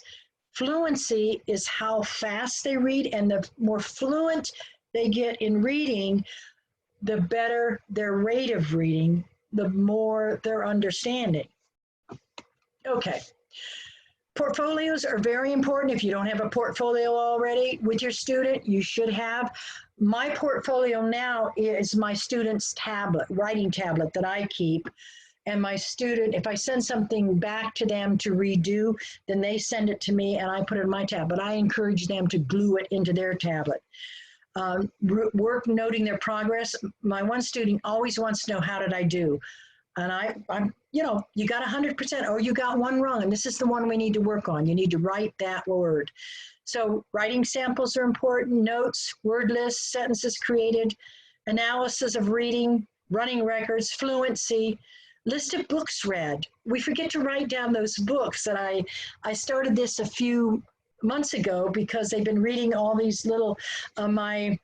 fluency is how fast they read, and the more fluent they get in reading, the better their rate of reading, the more their understanding. Okay. Portfolios are very important. If you don't have a portfolio already with your student, you should have. My portfolio now is my student's tablet, writing tablet that I keep. And my student, if I send something back to them to redo, then they send it to me and I put it in my tablet. I encourage them to glue it into their tablet. Work noting their progress. My one student always wants to know, how did I do? And I'm, you know, you got 100%, or you got one wrong, and this is the one we need to work on. You need to write that word. So writing samples are important, notes, word lists, sentences created, analysis of reading, running records, fluency, list of books read. We forget to write down those books that I started this a few months ago because they've been reading all these little, my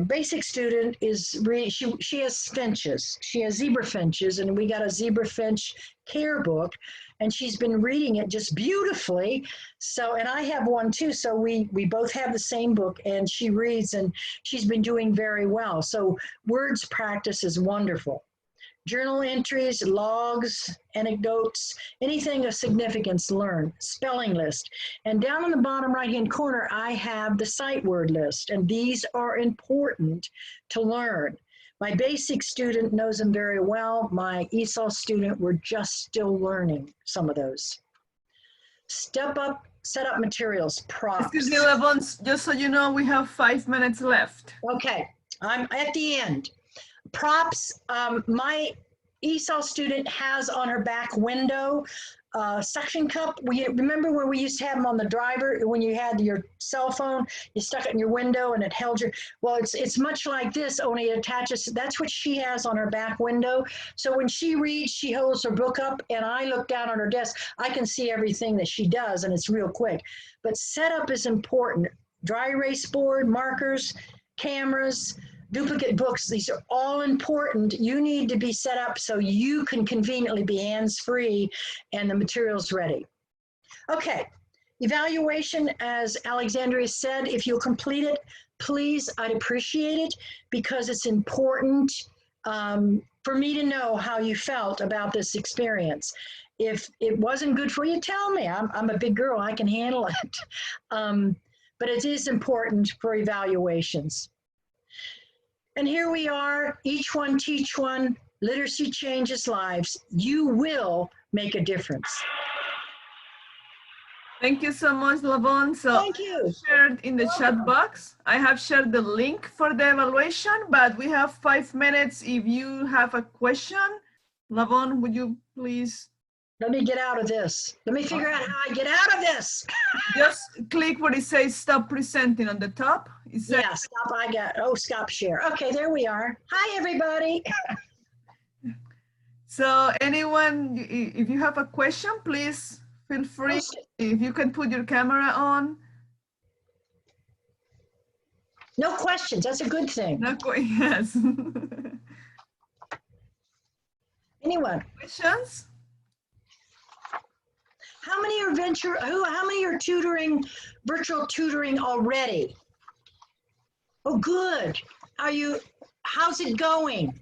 basic student is, she has finches. She has zebra finches, and we got a zebra finch care book, and she's been reading it just beautifully. So, and I have one too. So we both have the same book, and she reads, and she's been doing very well. So words practice is wonderful. Journal entries, logs, anecdotes, anything of significance, learn. Spelling list. And down in the bottom right-hand corner, I have the sight word list, and these are important to learn. My basic student knows them very well. My ESOL student, we're just still learning some of those. Step up, set up materials, props. Excuse me, Levon, just so you know, we have 5 minutes left. Okay, I'm at the end. Props, my ESOL student has on her back window suction cup. Remember where we used to have them on the driver when you had your cell phone, you stuck it in your window and it held your, well, it's much like this, only it attaches. That's what she has on her back window. So when she reads, she holds her book up and I look down on her desk. I can see everything that she does and it's real quick. But setup is important. Dry erase board, markers, cameras, duplicate books, these are all important. You need to be set up so you can conveniently be hands-free and the material's ready. Okay, evaluation, as Alexandria said, if you'll complete it, please, I'd appreciate it because it's important for me to know how you felt about this experience. If it wasn't good for you, tell me. I'm a big girl, I can handle it. But it is important for evaluations. And here we are, each one teach one, literacy changes lives. You will make a difference. Thank you so much, Lavon. So Thank you. Shared in the chat box. I have shared the link for the evaluation, but we have 5 minutes. If you have a question, Lavon, would you please? Let me get out of this. Let me figure out how I get out of this. Just click where it says stop presenting on the top. It says, Yeah, stop, stop share. Okay, there we are. Hi, everybody. So anyone, if you have a question, please feel free. If you can put your camera on. No questions, that's a good thing. No, yes. Anyone? Questions? How many are tutoring, virtual tutoring already? Oh, good. How's it going?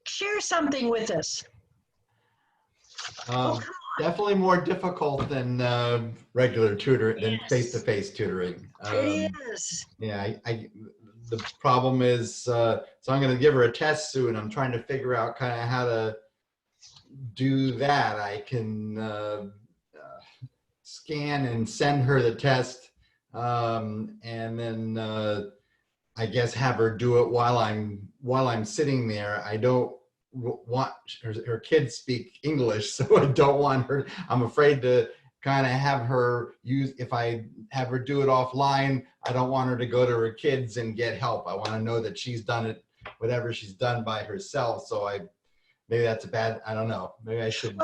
Share something with us. Definitely more difficult than regular tutoring, than face-to-face tutoring. It is. Yeah, the problem is, so I'm going to give her a test soon. I'm trying to figure out kind of how to do that. I can scan and send her the test, and then I guess have her do it while I'm sitting there. I don't want her kids speak English, so I don't want her. I'm afraid to kind of have her use. If I have her do it offline, I don't want her to go to her kids and get help. I want to know that she's done it, whatever she's done by herself. So maybe that's a bad, I don't know. Maybe I should.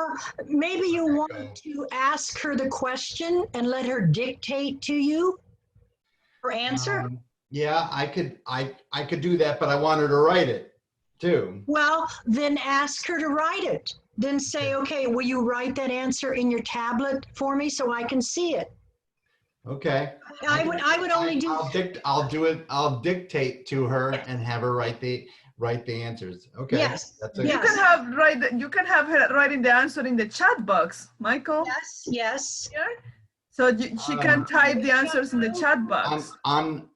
Maybe you want to ask her the question and let her dictate to you her answer. Yeah, I could do that, but I want her to write it too. Well, then ask her to write it. Then say, okay, will you write that answer in your tablet for me so I can see it? Okay. I would only do. I'll dictate to her and have her write the answers. Okay. Yes. You can have her writing the answer in the chat box, Michael. Yes. Yes. So she can type the answers in the chat box. I'm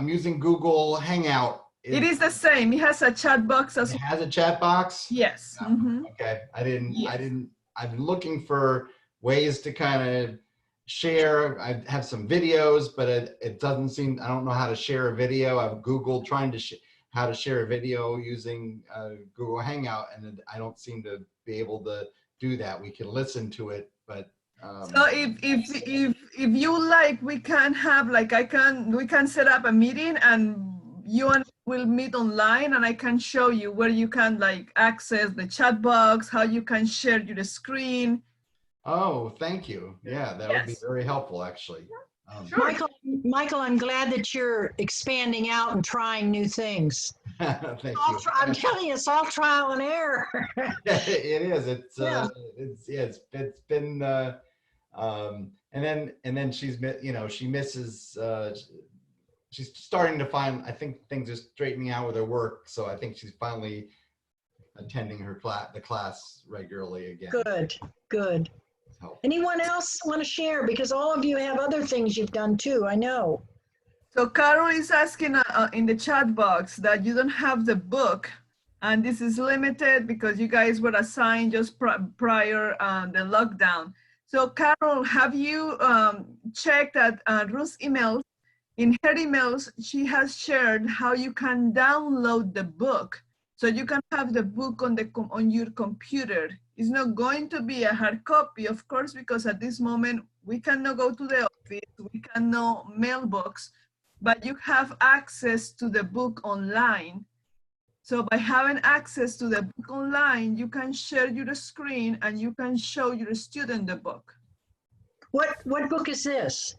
using Google Hangout. It is the same. It has a chat box as well. It has a chat box? Yes. Mm-hmm. Okay. I've been looking for ways to kind of share. I have some videos, but it doesn't seem, I don't know how to share a video. I've Googled trying to how to share a video using Google Hangout, and I don't seem to be able to do that. We can listen to it, but so if you like, we can have we can set up a meeting and you and will meet online, and I can show you where you can access the chat box, how you can share your screen. Oh, thank you. Yeah, that would be very helpful, actually. Sure. Michael, I'm glad that you're expanding out and trying new things. Thank you. I'm telling you, it's all trial and error. It is. It's been and then she misses. She's starting to find. I think things are straightening out with her work, so I think she's finally attending the class regularly again. Good. Anyone else want to share? Because all of you have other things you've done too, I know. So Carol is asking in the chat box that you don't have the book, and this is limited because you guys were assigned just prior the lockdown. So Carol, have you checked that Ruth's emails? In her emails, she has shared how you can download the book So you can have the book on your computer. It's not going to be a hard copy, of course, because at this moment we cannot go to the office, we cannot mailbox, but you have access to the book online. So by having access to the book online, you can share your screen and you can show your student the book. What book is this?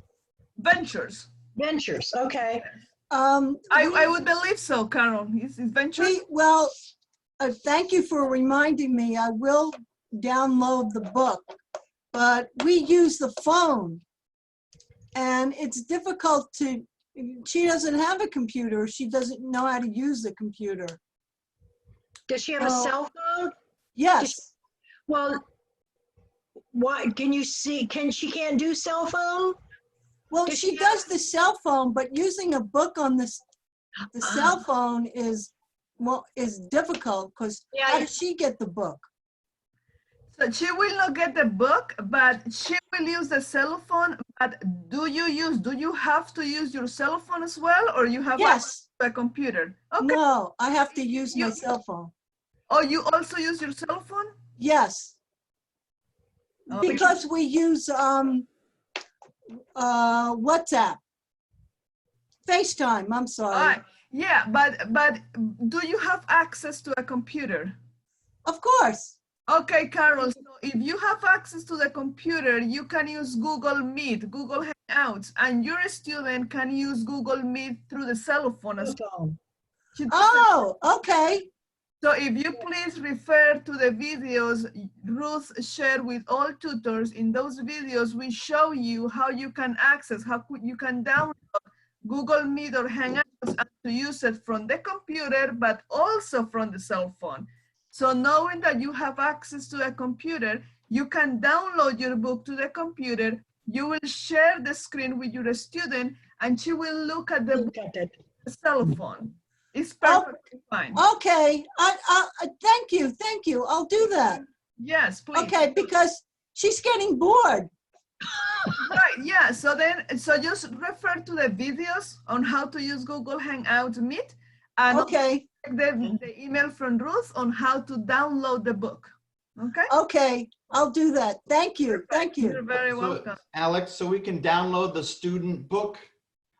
Ventures. Ventures. Okay. I would believe so, Carol. Is Ventures? Well, thank you for reminding me. I will download the book, but we use the phone, and it's difficult to. She doesn't have a computer. She doesn't know how to use the computer. Does she have a cell phone? Yes. Well, why can you see? She can't do cell phone? Well, Does she she does the cell phone, but using a book on the cell phone is difficult because how does she get the book? So she will not get the book, but she will use the cell phone. But do you have to use your cell phone as well, or you have Yes. a computer? Okay. No, I have to use my cell phone. Oh, you also use your cell phone? Yes. Oh. Because we use WhatsApp. FaceTime, I'm sorry. All right. Yeah, but do you have access to a computer? Of course. Okay, Carol, so if you have access to the computer, you can use Google Meet, Google Hangouts, and your student can use Google Meet through the cell phone as well. Oh, okay. So if you please refer to the videos Ruth shared with all tutors, in those videos we show you how you can access, how you can download Google Meet or Hangouts and to use it from the computer, but also from the cell phone. So knowing that you have access to a computer, you can download your book to the computer, you will share the screen with your student, and she will look at the book on the cell phone. It's perfectly fine. Okay, thank you. I'll do that. Yes, please. Okay, because she's getting bored. Right, yeah, so just refer to the videos on how to use Google Hangouts Meet, and Okay. the email from Ruth on how to download the book. Okay? Okay, I'll do that. Thank you. Thank you. You're very welcome. Alex, so we can download the student book?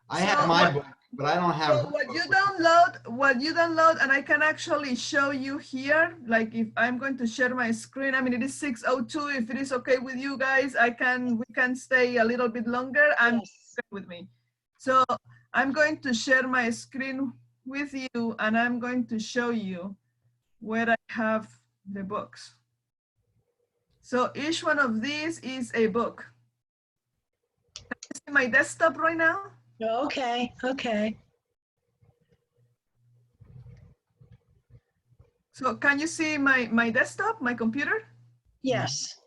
I have my book, but I don't have. So what you download, and I can actually show you here, like if I'm going to share my screen, I mean, it is 6:02. If it is okay with you guys, we can stay a little bit longer and stay with me. So I'm going to share my screen with you, and I'm going to show you where I have the books. So each one of these is a book. Can you see my desktop right now? Okay. So can you see my desktop, my computer? Yes.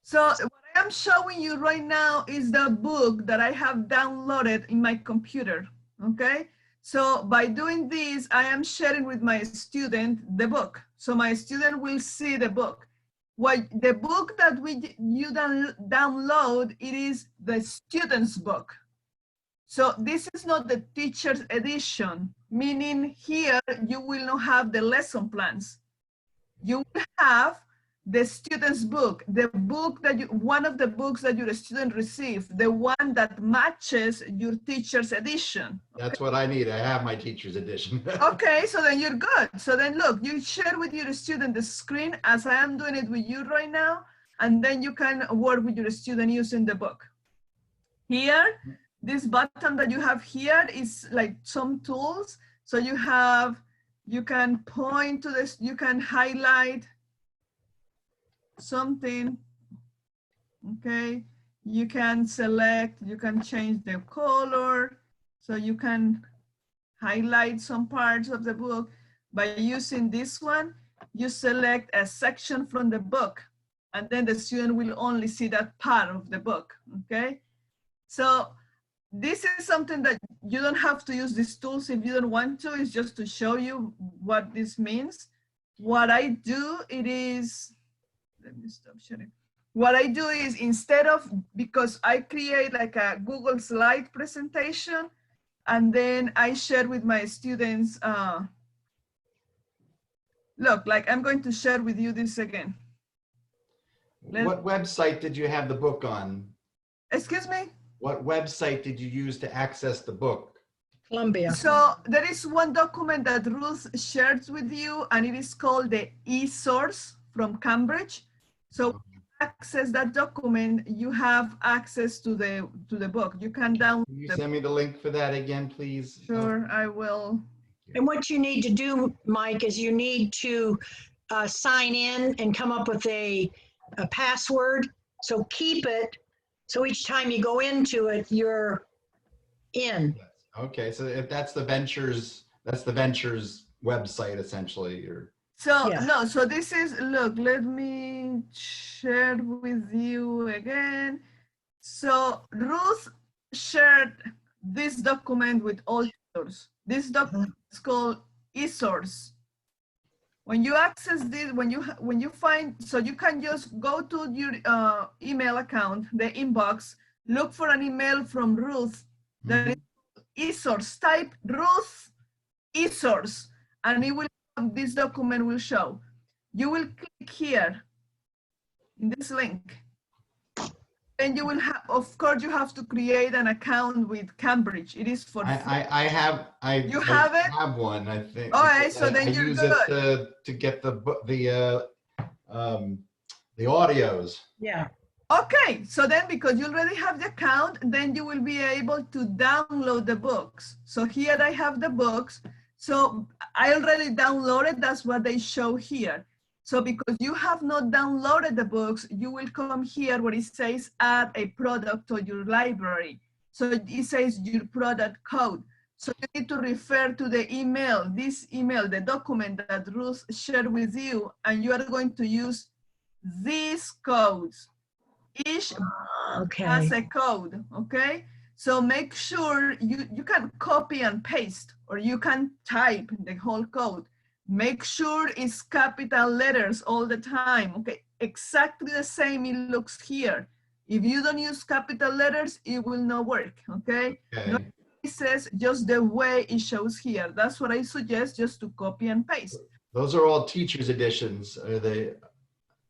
So what I am showing you right now is the book that I have downloaded in my computer, okay? So by doing this, I am sharing with my student the book. So my student will see the book. The book that you download, it is the student's book. So this is not the teacher's edition, meaning here you will not have the lesson plans. You will have the student's book, one of the books that your student received, the one that matches your teacher's edition. Okay? That's what I need. I have my teacher's edition. Okay, so then you're good. So then look, you share with your student the screen as I am doing it with you right now, and then you can work with your student using the book. Here, this button that you have here is like some tools. So you can point to this, you can highlight something, okay? You can select, you can change the color. So you can highlight some parts of the book. By using this one, you select a section from the book, and then the student will only see that part of the book, okay? So this is something that you don't have to use these tools if you don't want to. It's just to show you what this means. What I do, let me stop sharing. What I do is because I create like a Google slide presentation, and then I share with my students look, like I'm going to share with you this again. What website did you have the book on? Excuse me? What website did you use to access the book? Columbia. So there is one document that Ruth shared with you, and it is called the e-source from Cambridge. So when you access that document, you have access to the book. You can download. Can you send me the link for that again, please? Sure, I will. And what you need to do, Mike, is you need to sign in and come up with a password. So keep it. So each time you go into it, you're in. Okay, so if that's the Ventures website essentially, or So Yeah. no, so this is, look, let me share with you again. So Ruth shared this document with all tutors. This document is called eSource. When you access this, when you find, so you can just go to your email account, the inbox, look for an email from Ruth that is eSource. Type Ruth eSource, and it will. This document will show. You will click here in this link. And you will have, of course, you have to create an account with Cambridge. It is for free. I have one, I think. All right, so then I you're use good. it to get the audios. Yeah. Okay, so then because you already have the account, then you will be able to download the books. So here I have the books. So I already downloaded, that's what they show here. So because you have not downloaded the books, you will come here where it says add a product to your library. So it says your product code. So you need to refer to the email, this email, the document that Ruth shared with you, and you are going to use these codes. Each has a code, okay? So make sure you can copy and paste, or you can type the whole code. Make sure it's capital letters all the time, okay? Exactly the same it looks here. If you don't use capital letters, it will not work, okay? No, it says just the way it shows here. That's what I suggest, just to copy and paste. Those are all teachers' editions, are they?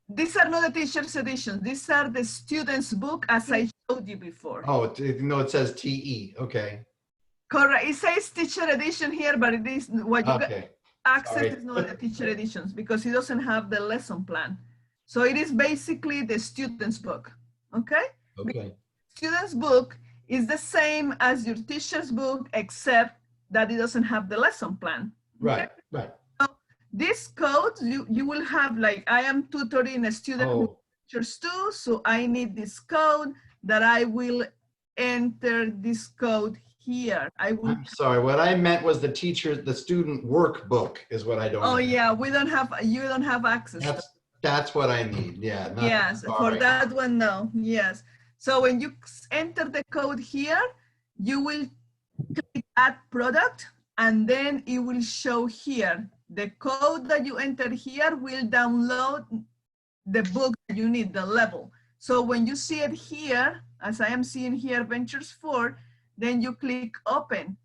These are not the teacher's editions. These are the student's book, as I showed you before. Oh, no, it says TE, okay. Correct. It says teacher edition here, but it is what you Okay. access Sorry. is not the teacher editions because it doesn't have the lesson plan. So it is basically the student's book, okay? Okay. Student's book is the same as your teacher's book, except that it doesn't have the lesson plan. Okay? Right. These codes, you will have, like, I am tutoring a student who teachers too, so I need this code that I will enter this code here. I'm sorry, what I meant was the student workbook is what I don't Oh have. yeah, you don't have access. That's what I need, yeah. Yes, for that one, no, yes. So when you enter the code here, you will click add product, and then it will show here. The code that you enter here will download the book that you need, the level. So when you see it here, as I am seeing here, Ventures 4, then you click open.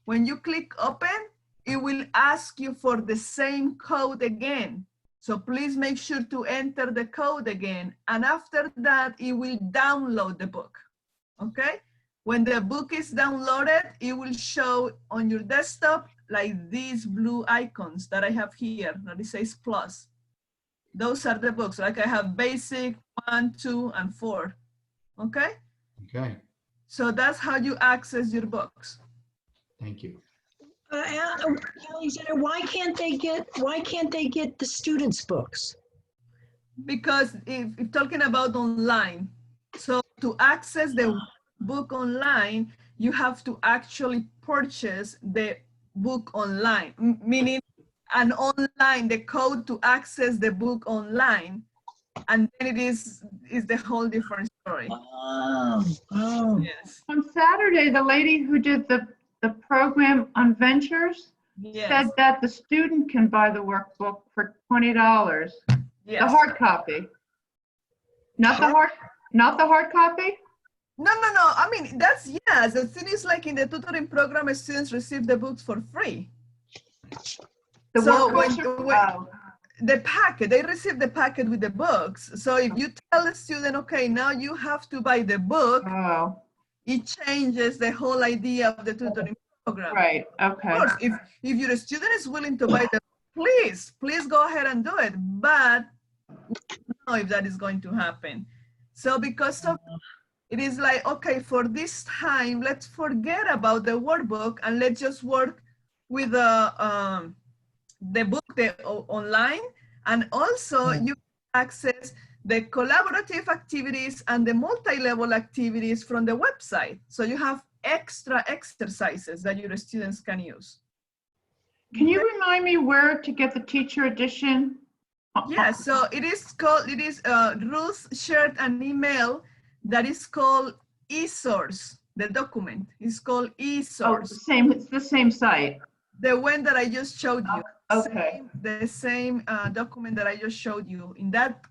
When you click open, it will ask you for the same code again. So please make sure to enter the code again. And after that, it will download the book, okay? When the book is downloaded, it will show on your desktop like these blue icons that I have here, that it says plus. Those are the books, like I have basic 1, 2, and 4, okay? Okay, So that's how you access your books. thank you. Alexander, why can't they get the students' books? Because if talking about online, so to access the book online, you have to actually purchase the book online, meaning the code to access the book online, and then it is the whole different story. Oh. Yes. On Saturday, the lady who did the program on Ventures Yes. said that the student can buy the workbook for $20. Yes. The hard copy. Not the hard copy? No. I mean, that's, yes. The thing is, like in the tutoring program, students receive the books for free. The So workbooks when the packet, they receive the packet with the books. So if you tell a student, okay, now you have to buy the book, Oh, it changes the whole idea of the tutoring program. right, Of okay. course, if your student is willing to buy the book, please go ahead and do it. But we don't know if that is going to happen. So because of it is like, okay, for this time, let's forget about the workbook and let's just work with the book online, and also you can access the collaborative activities and the multi-level activities from the website. So you have extra exercises that your students can use. Can you remind me where to get the teacher edition? Yeah, so it is Ruth shared an email that is called eSource. The document is called eSource. Oh, it's the same site. The one that I just showed you. Okay. The same document that I just showed you. In that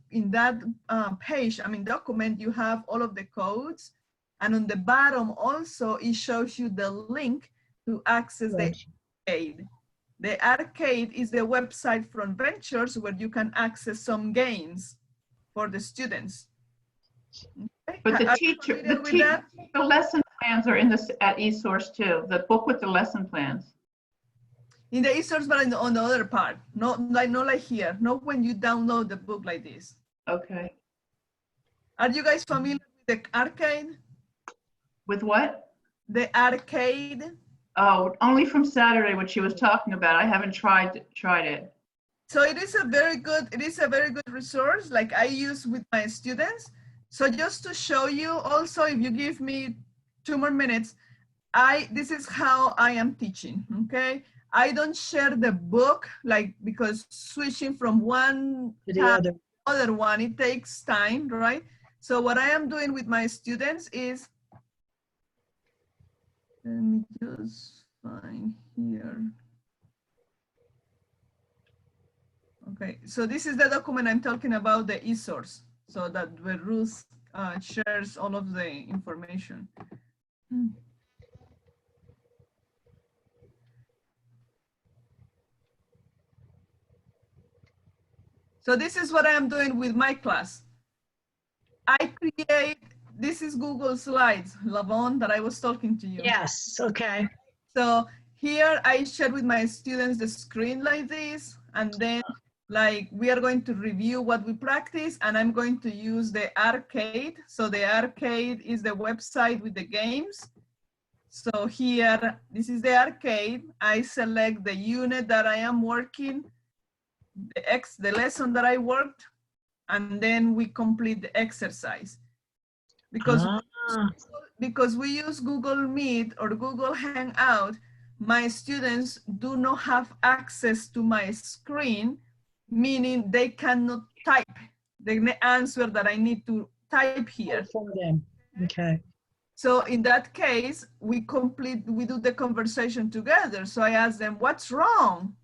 page, document, you have all of the codes, and on the bottom also it shows you the link to access the arcade. The arcade is the website from Ventures where you can access some games for the students. Okay. But the lesson plans are in this at eSource too. The book with the lesson plans. In the eSource, but on the other part, not like here, not when you download the book like this. Okay. Are you guys familiar with the arcade? With what? The arcade. Oh, only from Saturday, what she was talking about. I haven't tried it. So it is a very good resource, like I use with my students. So just to show you also, if you give me 2 more minutes, this is how I am teaching, okay? I don't share the book, because switching from one to the other one, it takes time, right? So what I am doing with my students is, let me just find here. Okay, so this is the document I'm talking about, the eSource, so that where Ruth shares all of the information. So this is what I am doing with my class. This is Google Slides, Lavon, that I was talking to you. Yes, okay. So here I share with my students the screen like this, and then we are going to review what we practice, and I'm going to use the arcade. So the arcade is the website with the games. So here, this is the arcade. I select the unit that I am working, the lesson that I worked, and then we complete the exercise. Because we use Google Meet or Google Hangout, my students do not have access to my screen, meaning they cannot type the answer that I need to type here. For them. Okay. So in that case, we do the conversation together. So I ask them, what's wrong?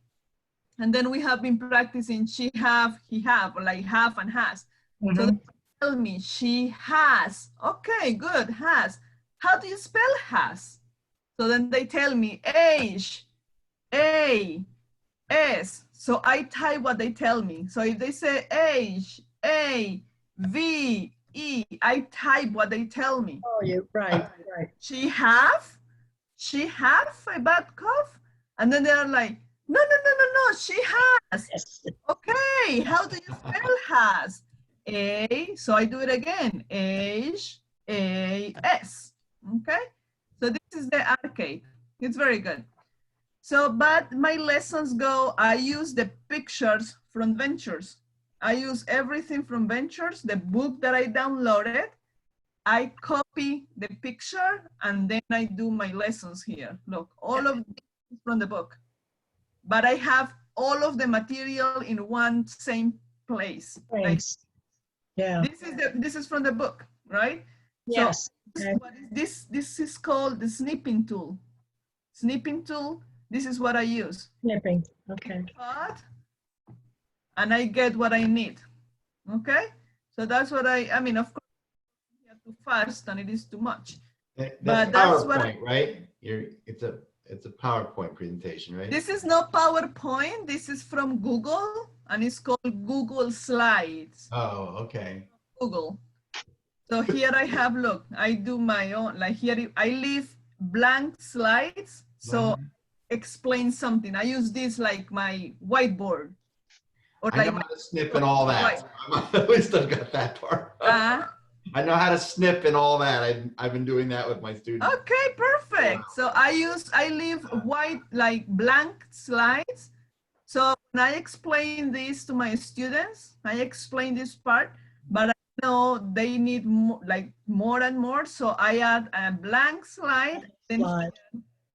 And then we have been practicing she have, he have, or like have and has. Mm-hmm. So they tell me she has. Okay, good, has. How do you spell has? So then they tell me H, A, S. So I type what they tell me. So if they say H, A, V, E, I type what they tell me. Oh, right. She have a bad cough? And then they're like, no, she has. Yes. Okay, how do you spell has? A, so I do it again, H, A, S, okay? So this is the arcade, it's very good. So, but my lessons I use the pictures from Ventures. I use everything from Ventures, the book that I downloaded, I copy the picture, and then I do my lessons here. Look, all of this from the book. But I have all of the material in one same place. Thanks. Yeah. This is from the book, right? Yes. So Okay. this is called the snipping tool. Snipping tool, this is what I use. Snipping, okay. And I get what I need, okay? So that's what I mean, of course, you are too fast and it is too much. That's But that's PowerPoint, right? It's a it's a PowerPoint presentation, right? This is not PowerPoint. This is from Google, and it's called Google Slides. Oh, okay. Google. So here I have, look, I do my own, like here I leave blank slides. So explain something. I use this like my whiteboard. Or I like know how to snip and all that. At least I've got that part. I know how to snip and all that. I've been doing that with my students. Okay, perfect. So I leave white, like blank slides. So when I explain this to my students, I explain this part, but I know they need more and more. So I add a blank slide. Then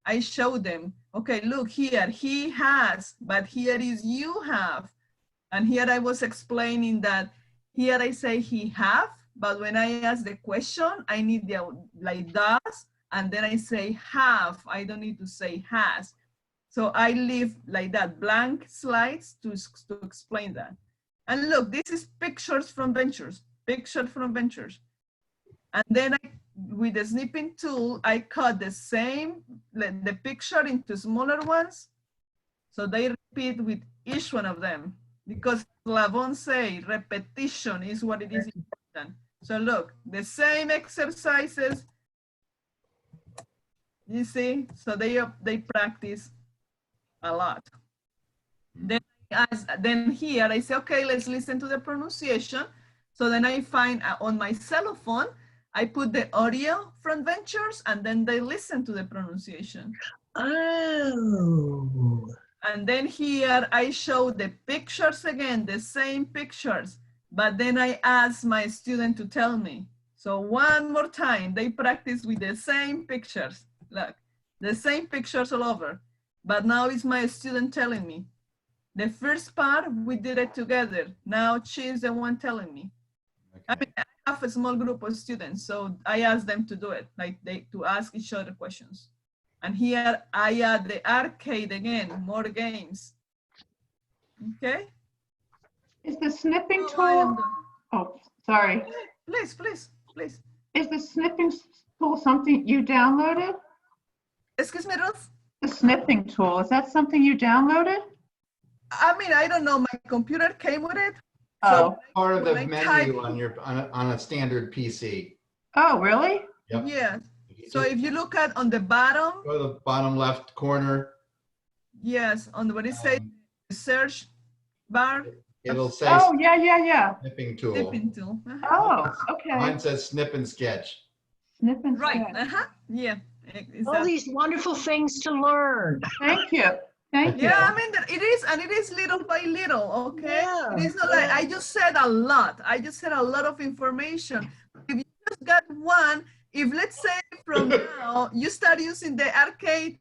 I show them, okay, look here, he has, but here is you have. And here I was explaining that here I say he have, but when I ask the question, I need the like does, and then I say have. I don't need to say has. So I leave like that blank slides to explain that. And look, this is pictures from ventures, pictures from ventures. And then with the snipping tool, I cut the same, the picture into smaller ones. So they repeat with each one of them. Because Lavon say repetition is what it is important. So look, the same exercises, you see, so they practice a lot. Then here I say, okay, let's listen to the pronunciation. So then I find on my cell phone, I put the audio from ventures and then they listen to the pronunciation. Oh. And then here I show the pictures again, the same pictures, but then I ask my student to tell me. So one more time, they practice with the same pictures. Look, the same pictures all over. But now it's my student telling me. The first part, we did it together. Now she's the one telling me. Okay. I mean, I have a small group of students, so I ask them to do it, like to ask each other questions. And here I add the arcade again, more games. Okay. Is the snipping tool? Oh, sorry. Please, please, please. Is the snipping tool something you downloaded? Excuse me, Ruth? The snipping tool, is that something you downloaded? I mean, I don't know. My computer came with it. Oh. So part of the menu on a standard PC. Oh, really? Yep. Yeah. So if you look at on the bottom. Go to the bottom left corner. Yes, on what it says search bar. It'll say. Oh, yeah. Snipping tool. Snipping tool. Oh, okay. Mine says snip and sketch. Snip and right. sketch. Yeah. All these wonderful things to learn. Thank you. Thank you. Yeah, I mean, it is, and it is little by little, okay? Yeah. It is not like, I just said a lot. I just said a lot of information. If you just got one, if let's say from now, you start using the arcade,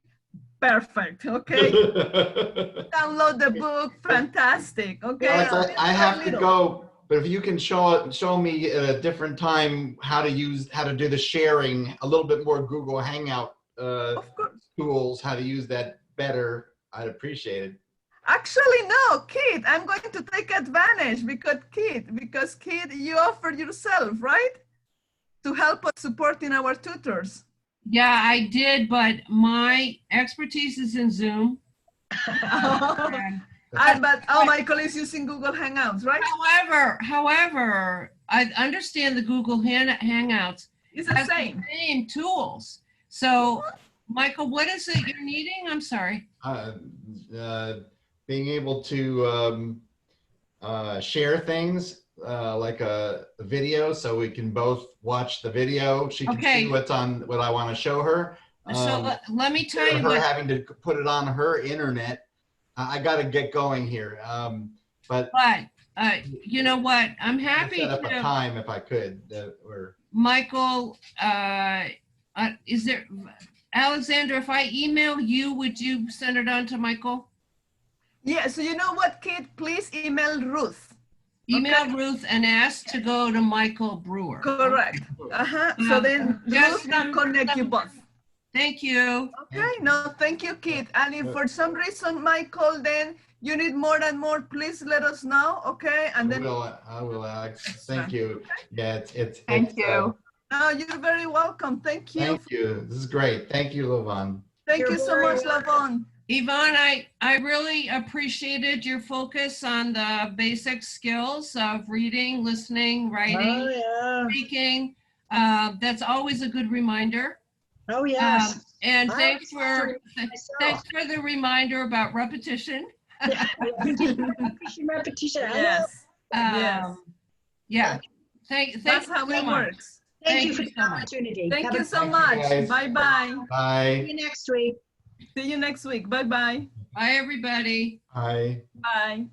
perfect, okay? Download the book, fantastic, okay? Well, I have to go, but if you can show me at a different time how to do the sharing, a little bit more Google Hangout tools, how to use that better, I'd appreciate it. Actually, no, Kit, I'm going to take advantage because Kit, you offered yourself, right? To help us supporting our tutors. Yeah, I did, but my expertise is in Zoom. But Michael is using Google Hangouts, right? However, I understand the Google Hangouts. It's the same. Same tools. So, Michael, what is it you're needing? I'm sorry. Being able to share things like a video, so we can both watch the video. She can see what I want to show her. So let me tell you, her having to put it on her internet. I got to get going here. But you know what? I'm happy set up to a time if I could. Michael, is there, Alexandra, if I email you, would you send it on to Michael? Yeah, so you know what, Kate? Please email Ruth. Email Ruth and ask to go to Michael Brewer. Correct. So then Ruth will connect you both. Thank you. Okay, no, thank you, Kate. And if for some reason, Michael, then you need more and more, please let us know, okay? And then I will, Alex. Thank you. Yeah, Thank you. No, you're very welcome. Thank you. Thank you. This is great. Thank you, Lavon. Thank Thank You're you so much, very Lavon. Yvonne, I really appreciated your focus on the basic skills of reading, listening, writing, Oh, yeah. speaking. That's always a good reminder. Oh, yes. And I thanks always have to for remind myself. thanks for the reminder about repetition. Repetition. Yes. Yes. Yeah. Thank That's you how so it much. works. Thank you for the so much. opportunity. Thank Have you a so Thank you, much. guys. Bye-bye. See Bye. you next week. See you next week. Bye-bye. Bye, everybody. Bye. Bye.